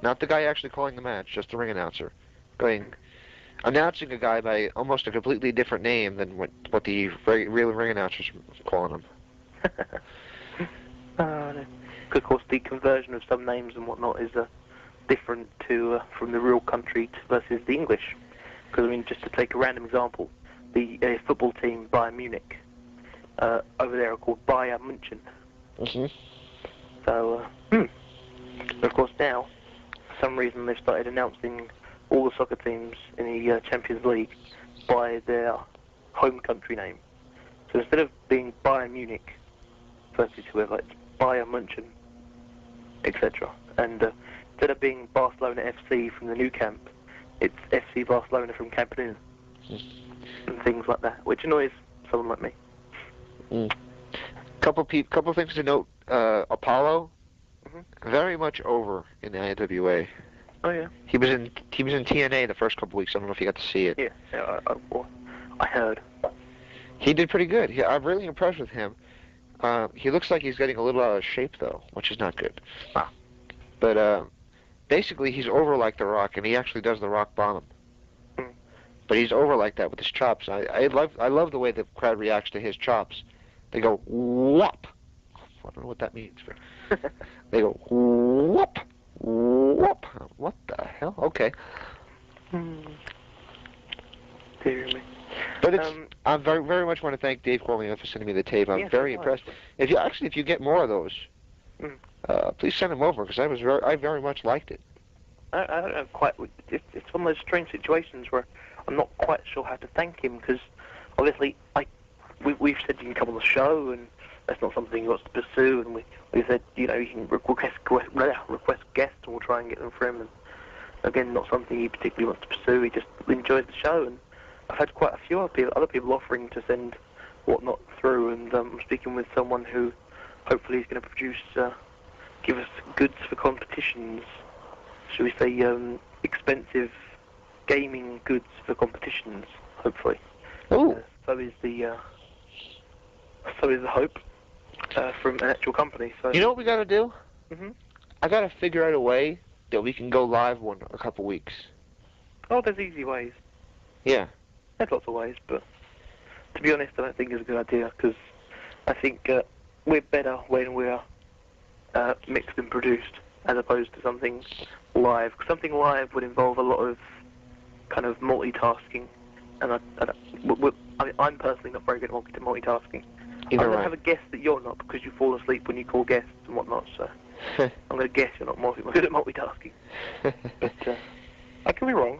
not the guy actually calling the match, just the ring announcer, announcing a guy by almost a completely different name than what the real ring announcers are calling him. Of course, the conversion of some names and whatnot is different from the real country versus the English. Because, I mean, just to take a random example, the football team, Bayern Munich, over there are called Bayern München. So, of course now, for some reason they've started announcing all the soccer teams in the Champions League by their home country name. So instead of being Bayern Munich versus whoever, it's Bayern München, etc. And instead of being Barcelona FC from the Nou Camp, it's FC Barcelona from Camp Nou. And things like that, which annoys someone like me. Couple things to note. Apollo, very much over in the IWA. Oh yeah. He was in TNA the first couple weeks. I don't know if you got to see it. Yeah, I heard. He did pretty good. I'm really impressed with him. He looks like he's getting a little out of shape though, which is not good. But basically he's over like The Rock, and he actually does The Rock bottom. But he's over like that with his chops. I love the way the crowd reacts to his chops. They go whop. I don't know what that means, but they go whoop, whoop. What the hell? Okay. Dear me. But I very, very much want to thank Dave Corleone for sending me the tape. I'm very impressed. If you get more of those, please send them over because I very much liked it. I don't know quite. It's one of those strange situations where I'm not quite sure how to thank him because obviously we've said you can come on the show and that's not something he wants to pursue, and we said you can request guests and we'll try and get them for him, and again not something he particularly wants to pursue. He just enjoys the show, and I've had quite a few other people offering to send whatnot through, and I'm speaking with someone who hopefully is going to produce give us goods for competitions. Should we say expensive gaming goods for competitions? Hopefully. Oh. So is the hope from an actual company. So you know what we got to do? I got to figure out a way that we can go live a couple weeks. Oh, there's easy ways. Yeah. There's lots of ways, but to be honest, I don't think it's a good idea because I think we're better when we're mixed and produced as opposed to something live. Because something live would involve a lot of kind of multitasking, and I'm personally not very good at multitasking. I'm going to have a guess that you're not because you fall asleep when you call guests and whatnot, so I'm going to guess you're not good at multitasking. But I could be wrong.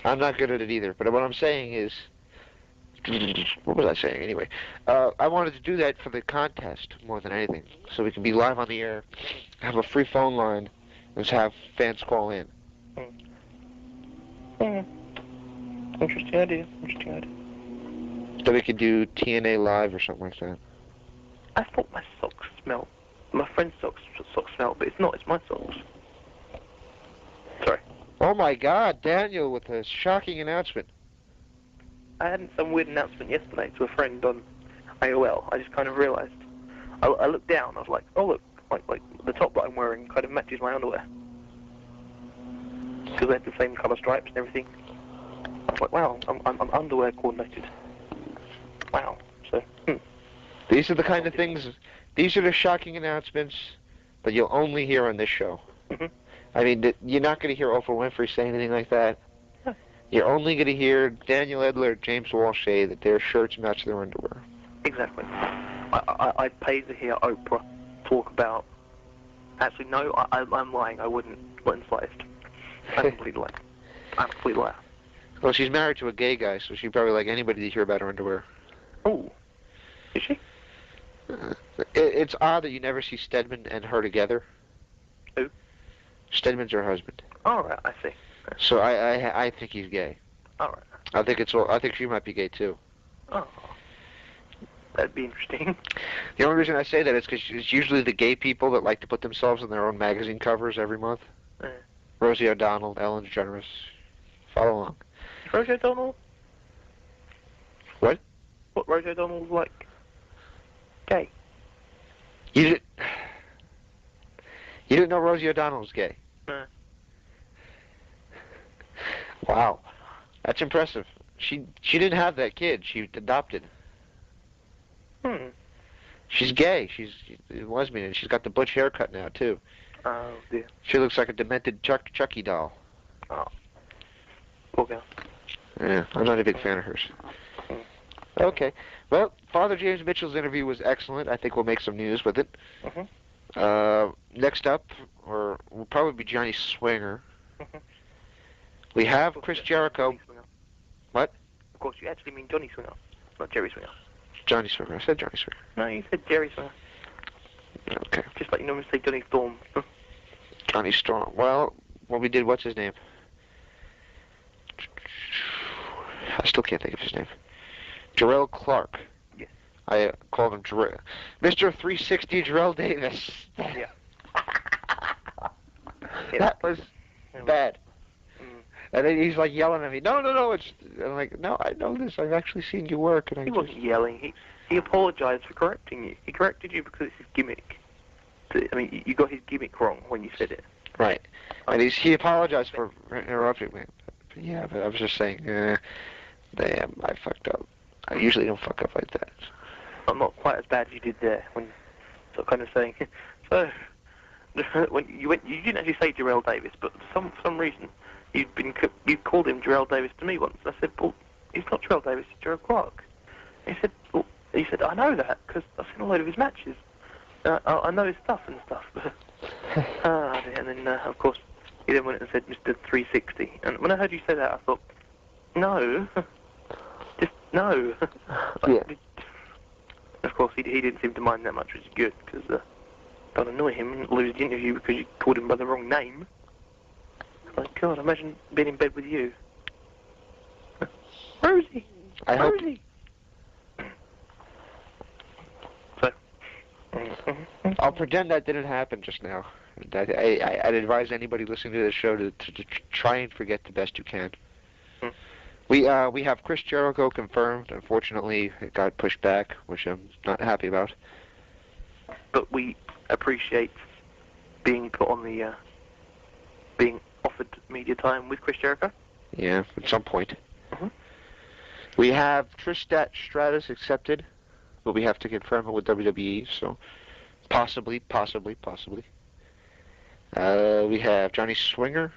I'm not good at it either, but what I'm saying is... What was I saying anyway? I wanted to do that for the contest more than anything, so we can be live on the air, have a free phone line, and just have fans call in. Interesting idea. Then we could do TNA Live or something like that. I thought my socks smelled. My friend's socks smelled, but it's not. It's my socks. Sorry. Oh my God, Daniel with a shocking announcement. I had some weird announcement yesterday to a friend on AOL. I just kind of realised. I looked down. I was like, oh look, like the top that I'm wearing kind of matches my underwear because they had the same colour stripes and everything. I was like, wow, I'm underwear coordinated. Wow. So. These are the kind of things. These are the shocking announcements that you'll only hear on this show. Mm-hmm. I mean, you're not going to hear Oprah Winfrey say anything like that. You're only going to hear Daniel Edler, James Walsh say that their shirts match their underwear. Exactly. I pay to hear Oprah talk about. Actually, no, I'm lying. I wouldn't. Not in the slightest. I'm a complete liar. I'm a complete liar. Well, she's married to a gay guy, so she'd probably like anybody to hear about her underwear. Oh. Is she? It's odd that you never see Stedman and her together. Who? Stedman's her husband. All right, I see. So I think he's gay. All right. I think she might be gay too. Oh. That'd be interesting. The only reason I say that is because it's usually the gay people that like to put themselves on their own magazine covers every month. Rosie O'Donnell, Ellen DeGeneres. Follow along. Rosie O'Donnell? What? What, Rosie O'Donnell's like? Gay. You didn't know Rosie O'Donnell was gay? Wow. That's impressive. She didn't have that kid. She adopted. She's gay. She's a lesbian, and she's got the butch haircut now, too. Oh, dear. She looks like a demented Chucky doll. Oh. Poor girl. Yeah, I'm not a big fan of hers. Okay. Well, Father James Mitchell's interview was excellent. I think we'll make some news with it. Next up, will probably be Johnny Swinger. We have Chris Jericho. What? Of course, you actually mean Johnny Swinger, not Jerry Swinger. Johnny Swinger. I said Johnny Swinger. No, you said Jerry Swinger. Okay. Just like you normally say Johnny Storm. Johnny Storm. Well, what we did, what's his name? I still can't think of his name. Jarrell Clark. Yes. I called him Jarrell. Mr. 360 Jarrell Davis. Yeah. That was bad. And then he's like yelling at me, no, I'm like, no, I know this. I've actually seen you work. And he wasn't yelling. He apologized for correcting you. He corrected you because it's his gimmick. I mean, you got his gimmick wrong when you said it. Right. And he apologized for interrupting me. But yeah, but I was just saying, damn, I fucked up. I usually don't fuck up like that. I'm not quite as bad as you did there when sort of kind of saying, so, when you didn't actually say Jarrell Davis, but for some reason, you called him Jarrell Davis to me once. I said, well, he's not Jarrell Davis, he's Jarrell Clark. He said, I know that because I've seen a load of his matches. I know his stuff and stuff. And then, of course, he then went and said Mr. 360. And when I heard you say that, I thought, no, just no. Yeah. Of course, he didn't seem to mind that much, which is good, because don't annoy him and lose the interview because you called him by the wrong name. Like, God, imagine being in bed with you. Rosie! Rosie! So, I'll pretend that didn't happen just now. I'd advise anybody listening to this show to try and forget the best you can. We have Chris Jericho confirmed. Unfortunately, it got pushed back, which I'm not happy about. But we appreciate being put on the, being offered media time with Chris Jericho. Yeah, at some point. We have Trish Stratus accepted, but we have to confirm it with WWE, so possibly. We have Johnny Swinger.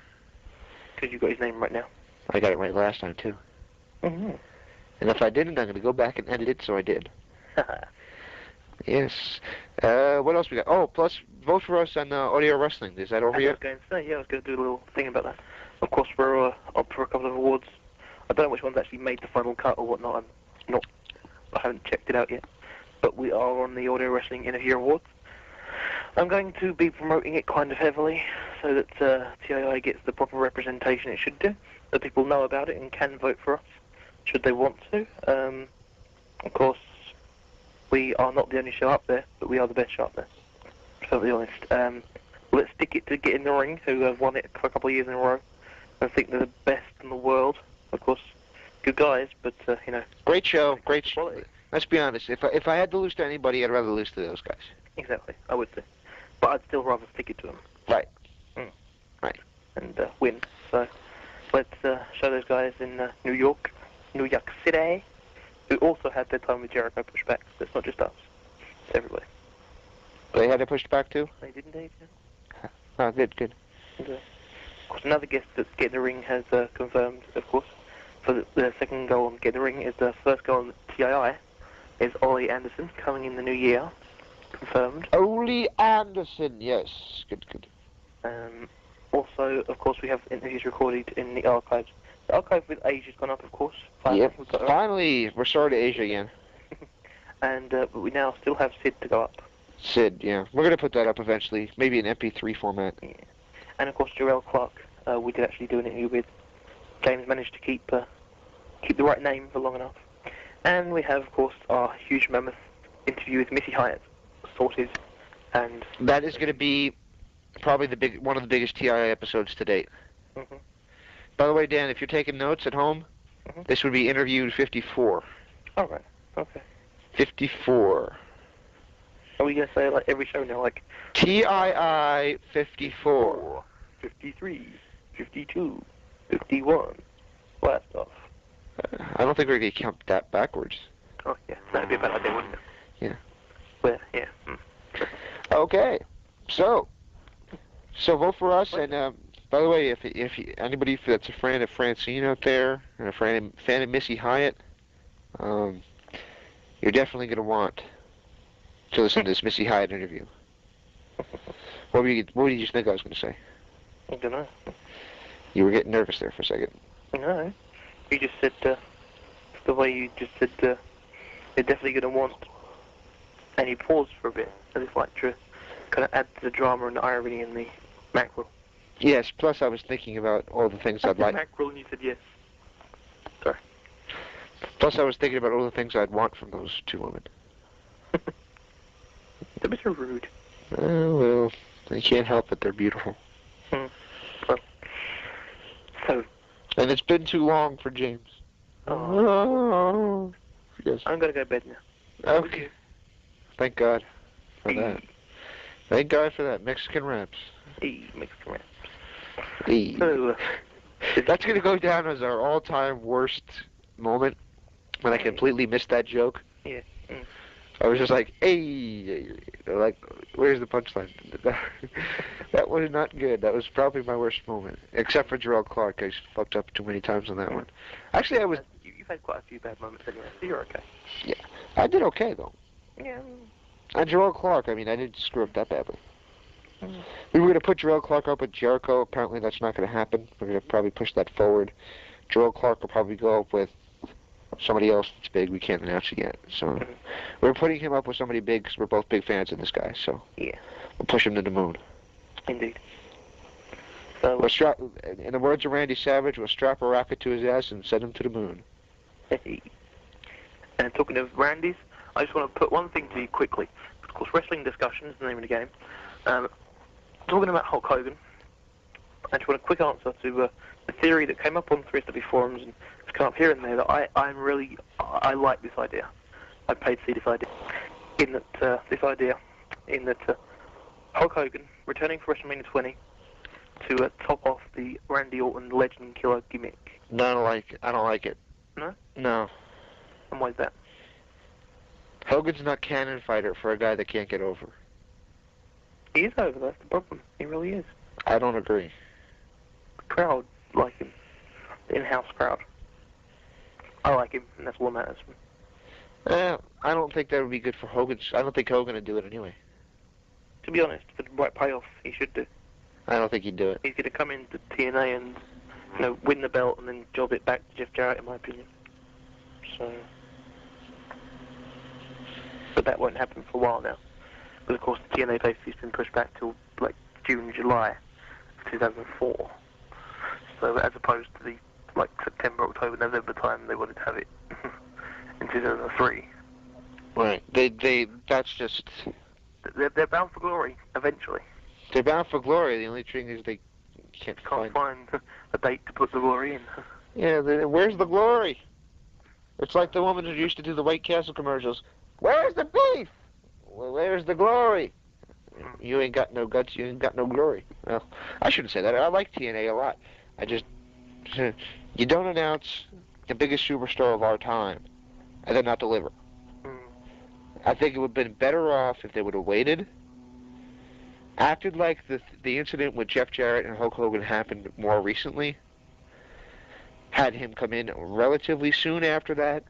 Because you got his name right now. I got it right last time, too. And if I didn't, I'm going to go back and edit it, so I did. Yes. What else we got? Oh, plus, vote for us on Audio Wrestling. Is that over yet? I was going to say, I was going to do a little thing about that. Of course, we're up for a couple of awards. I don't know which ones actually made the final cut or whatnot. I haven't checked it out yet. But we are on the Audio Wrestling Interview Awards. I'm going to be promoting it kind of heavily so that TII gets the proper representation it should do, that people know about it and can vote for us, should they want to. Of course, we are not the only show up there, but we are the best show up there. To be honest. Let's stick it to Get in the Ring, who have won it for a couple of years in a row. I think they're the best in the world. Of course, good guys, but Great show, great show. quality. Let's be honest. If I had to lose to anybody, I'd rather lose to those guys. Exactly, I would say. But I'd still rather stick it to them. Right. Mm. Right. And win. So let's show those guys in New York City, who also had their time with Jericho pushed back. So it's not just us. It's everybody. They had it pushed back too? They did indeed, yeah. Oh, good. And, of course, another guest that Get in the Ring has confirmed, of course, for the second goal on Get in the Ring is the first goal on TII, is Ollie Anderson coming in the new year. Confirmed. Ollie Anderson, yes. Good. Also, of course, we have interviews recorded in the archives. The archive with Asia's gone up, of course. Finally, Yep. we've got Finally, we're sorry to Asia again. and but we now still have Sid to go up. Sid, yeah. We're going to put that up eventually. Maybe in MP3 format. Yeah. And of course, Jarrell Clark, we did actually do an interview with. James managed to keep the right name for long enough. And we have, of course, our huge mammoth interview with Missy Hyatt sorted. And That is going to be probably one of the biggest TII episodes to date. Mm-hmm. By the way, Dan, if you're taking notes at home, this would be interview 54. All right. Okay. 54. Are we going to say like every show now, like TII 54. 53, 52, 51, blast off. I don't think we're going to count that backwards. Oh, yeah. That'd be a bad idea, wouldn't it? Yeah. But, yeah. Okay. So vote for us. And by the way, if anybody that's a fan of Francine out there and a fan of Missy Hyatt, you're definitely going to want to listen to this Missy Hyatt interview. What did you think I was going to say? I don't know. You were getting nervous there for a second. No. You just said, the way you just said, you're definitely going to want, and you paused for a bit, as if like to kind of add to the drama and the irony in the mackerel. Yes, plus I was thinking about all the things I'd like. Mackerel, and you said yes. Sorry. Plus I was thinking about all the things I'd want from those two women. It's a bit rude. Well, they can't help it. They're beautiful. Well, so... And it's been too long for James. Oh. Yes. I'm going to go to bed now. Okay. Thank God for that. Thank God for that. Mexican raps. Mexican raps. So, that's going to go down as our all-time worst moment when I completely missed that joke. Yeah. I was just like, hey, like, where's the punchline? That was not good. That was probably my worst moment, except for Jarrell Clark. I fucked up too many times on that one. Actually, I was... You've had quite a few bad moments anyway, so you're okay. Yeah, I did okay, though. Yeah. And Jarrell Clark, I mean, I didn't screw up that badly. We were going to put Jarrell Clark up with Jericho. Apparently, that's not going to happen. We're going to probably push that forward. Jarrell Clark will probably go up with somebody else that's big. We can't announce it yet. So we're putting him up with somebody big because we're both big fans of this guy. So yeah, we'll push him to the moon. Indeed. So we'll strap, in the words of Randy Savage, we'll strap a rocket to his ass and send him to the moon. And talking of Randy's, I just want to put one thing to you quickly. Of course, Wrestling Discussion is the name of the game. Talking about Hulk Hogan, I just want a quick answer to the theory that came up on 3SW forums and it's come up here and there that I like this idea. I paid to see this idea. In that Hulk Hogan returning for WrestleMania 20 to top off the Randy Orton Legend Killer gimmick. No, I don't like it. No? No. And why is that? Hogan's not canon fighter for a guy that can't get over. He is over, that's the problem. He really is. I don't agree. The crowd like him. The in-house crowd. I like him, and that's what matters. I don't think that would be good for Hogan. I don't think Hogan would do it anyway. To be honest, for the right payoff, he should do. I don't think he'd do it. He's going to come into TNA and, win the belt and then job it back to Jeff Jarrett, in my opinion. So, but that won't happen for a while now. But of course, the TNA pay-per-view's been pushed back till June, July of 2004. So as opposed to the September, October, November time, they wanted to have it in in 2003. Right. That's just... They're bound for glory, eventually. They're bound for glory. The only thing is they can't find a date to put the glory in. Yeah, where's the glory? It's like the woman who used to do the White Castle commercials. Where's the beef? Well, where's the glory? You ain't got no guts, you ain't got no glory. Well, I shouldn't say that. I like TNA a lot. I just... You don't announce the biggest superstar of our time and then not deliver. I think it would have been better off if they would have waited, acted like the incident with Jeff Jarrett and Hulk Hogan happened more recently, had him come in relatively soon after that,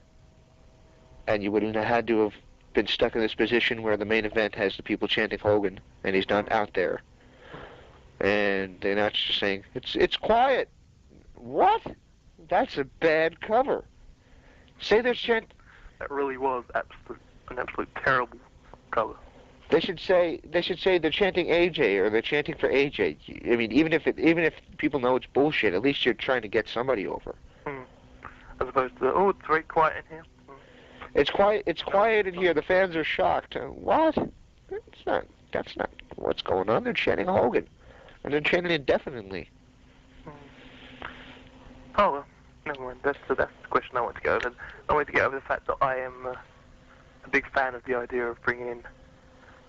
and you wouldn't have had to have been stuck in this position where the main event has the people chanting Hogan and he's not out there. And they're not just saying, it's quiet. What? That's a bad cover. Say they're chanting... That really was an absolute terrible cover. They should say they're chanting AJ or they're chanting for AJ. I mean, even if people know it's bullshit, at least you're trying to get somebody over. As opposed to it's very quiet in here. It's quiet in here. The fans are shocked. What? That's not what's going on. They're chanting Hogan, and they're chanting indefinitely. Oh well, never mind. That's the question I want to get over. I want to get over the fact that I am a big fan of the idea of bringing in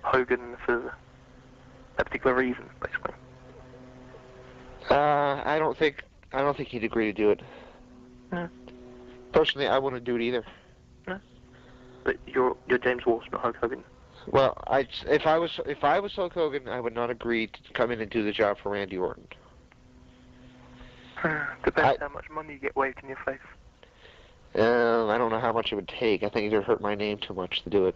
Hogan for a particular reason, basically. I don't think he'd agree to do it. No. Personally, I wouldn't do it either. No. But you're James Walsh, not Hulk Hogan. Well, if I was Hulk Hogan, I would not agree to come in and do the job for Randy Orton. Depends how much money you get waved in your face. I don't know how much it would take. I think it would hurt my name too much to do it.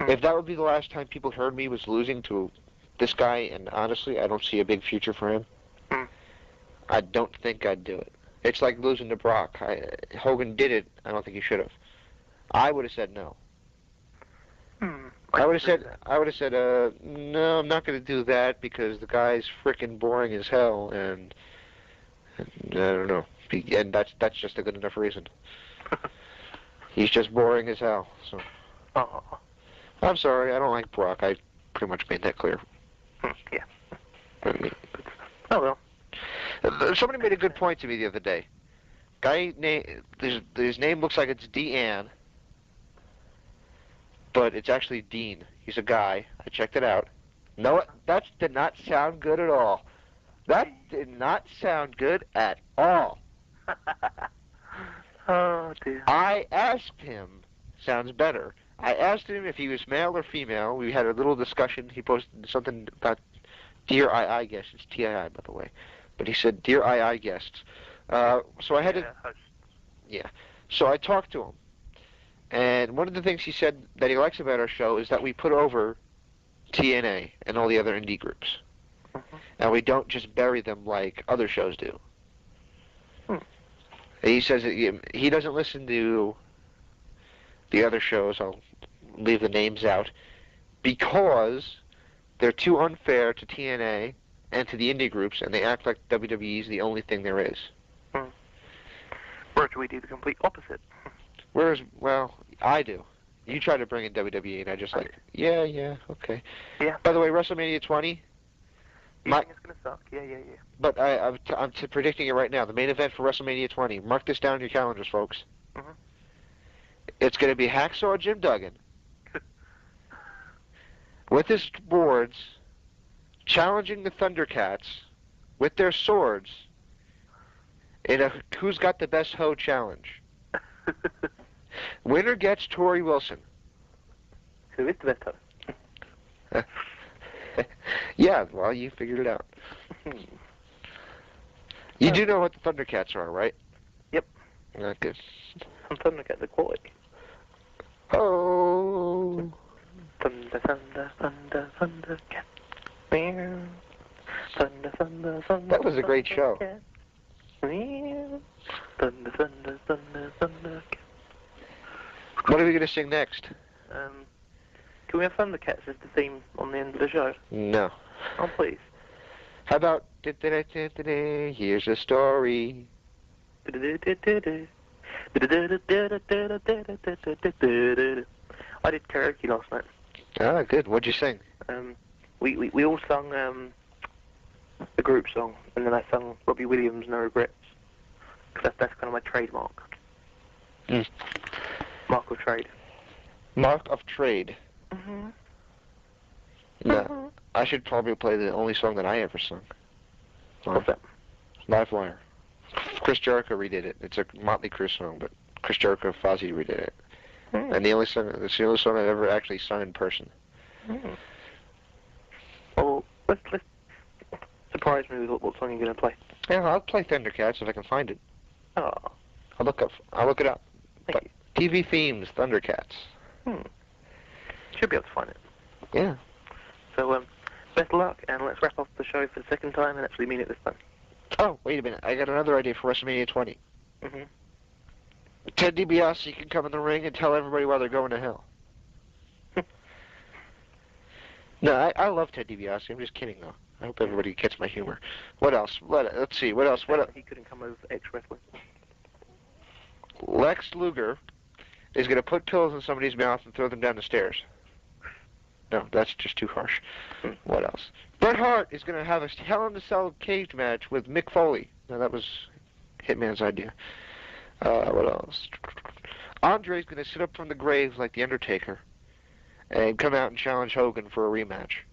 If that would be the last time people heard me was losing to this guy, and honestly, I don't see a big future for him, I don't think I'd do it. It's like losing to Brock. Hogan did it. I don't think he should have. I would have said no. I would have said, no, I'm not going to do that because the guy's frickin' boring as hell, and I don't know. And that's just a good enough reason. He's just boring as hell. So. I'm sorry, I don't like Brock. I pretty much made that clear. Yeah. Oh well. Somebody made a good point to me the other day. His name looks like it's Deanne, but it's actually Dean. He's a guy. I checked it out. No, that did not sound good at all. That did not sound good at all. Oh dear. I asked him. Sounds better. I asked him if he was male or female. We had a little discussion. He posted something about Dear II guests. It's TII, by the way. But he said, Dear II guests. So I had to... Yeah. So I talked to him. And one of the things he said that he likes about our show is that we put over TNA and all the other indie groups. And we don't just bury them like other shows do. He says that he doesn't listen to the other shows. I'll leave the names out. Because they're too unfair to TNA and to the indie groups, and they act like WWE is the only thing there is. Or do we do the complete opposite? Whereas, well, I do. You try to bring in WWE, and I just like, yeah, okay. Yeah. By the way, WrestleMania 20. You think it's going to suck? Yeah. But I'm predicting it right now. The main event for WrestleMania 20. Mark this down in your calendars, folks. It's going to be Hacksaw Jim Duggan with his boards challenging the Thundercats with their swords in a Who's Got the Best Hoe challenge. Winner gets Tori Wilson. Who is the best hoe? Yeah, well, you figured it out. You do know what the Thundercats are, right? Yep. Okay. Some Thundercats are quality. Oh. Thunder, thunder, thunder, Thundercat. Meow. Thunder, thunder, thunder. That was a great show. Meow. Thunder, thunder, thunder, Thundercat. What are we going to sing next? Can we have Thundercats as the theme on the end of the show? No. Oh, please. How about, here's a story. I did karaoke last night. Ah, good. What'd you sing? We all sung a group song, and then I sung Robbie Williams' No Regrets. 'Cause that's kind of my trademark. Mm. Mark of trade. Mark of Trade. Mhm. No, I should probably play the only song that I ever sung. What's that? Live Wire. Chris Jericho redid it. It's a Motley Crue song, but Chris Jericho, Fozzy redid it. Mm. And it's the only song I've ever actually sung in person. Mm. Well, let's surprise me with what song you're gonna play. Yeah, I'll play Thundercats if I can find it. Oh, I'll look it up. thank you. TV themes, Thundercats. Should be able to find it. Yeah. So, best of luck, and let's wrap up the show for the second time and actually mean it this time. Oh, wait a minute. I got another idea for WrestleMania 20. Mm-hmm. Ted DiBiase can come in the ring and tell everybody why they're going to hell. No, I love Ted DiBiase. I'm just kidding, though. I hope everybody gets my humor. What else? Let's see. What else? He couldn't come over for ex-wrestling. Lex Luger is going to put pills in somebody's mouth and throw them down the stairs. No, that's just too harsh. What else? Bret Hart is going to have a Hell in a Cell cage match with Mick Foley. Now, that was Hitman's idea. What else? Andre's going to sit up from the grave like The Undertaker and come out and challenge Hogan for a rematch.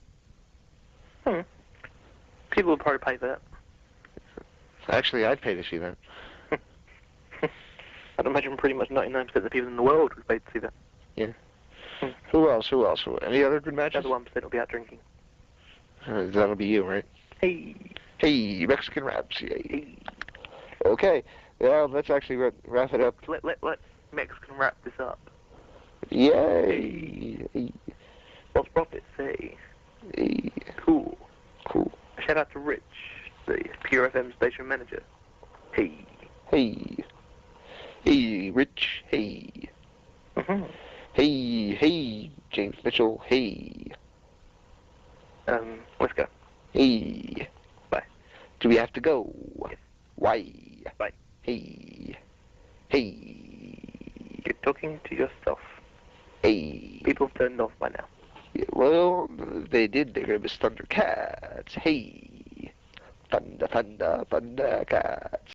People would probably pay for that. Actually, I'd pay to see that. I'd imagine pretty much 99% of the people in the world would pay to see that. Yeah. Who else? Any other good matches? The other 1% will be out drinking. That'll be you, right? Hey, Mexican Raps. Hey. Okay. Well, let's actually wrap it up. Let Mexican wrap this up. Yay! Hey. What's Prophet say? Hey. Cool. A shout out to Rich, the Pure FM station manager. Hey, Rich. Hey. Mm-hmm. Hey, James Mitchell. Hey. Let's go. Hey. Bye. Do we have to go? Yes. Why? Bye. Hey. You're talking to yourself. Hey. People have turned off by now. Yeah, well, they did. They're gonna miss Thundercats. Hey. Thundercats.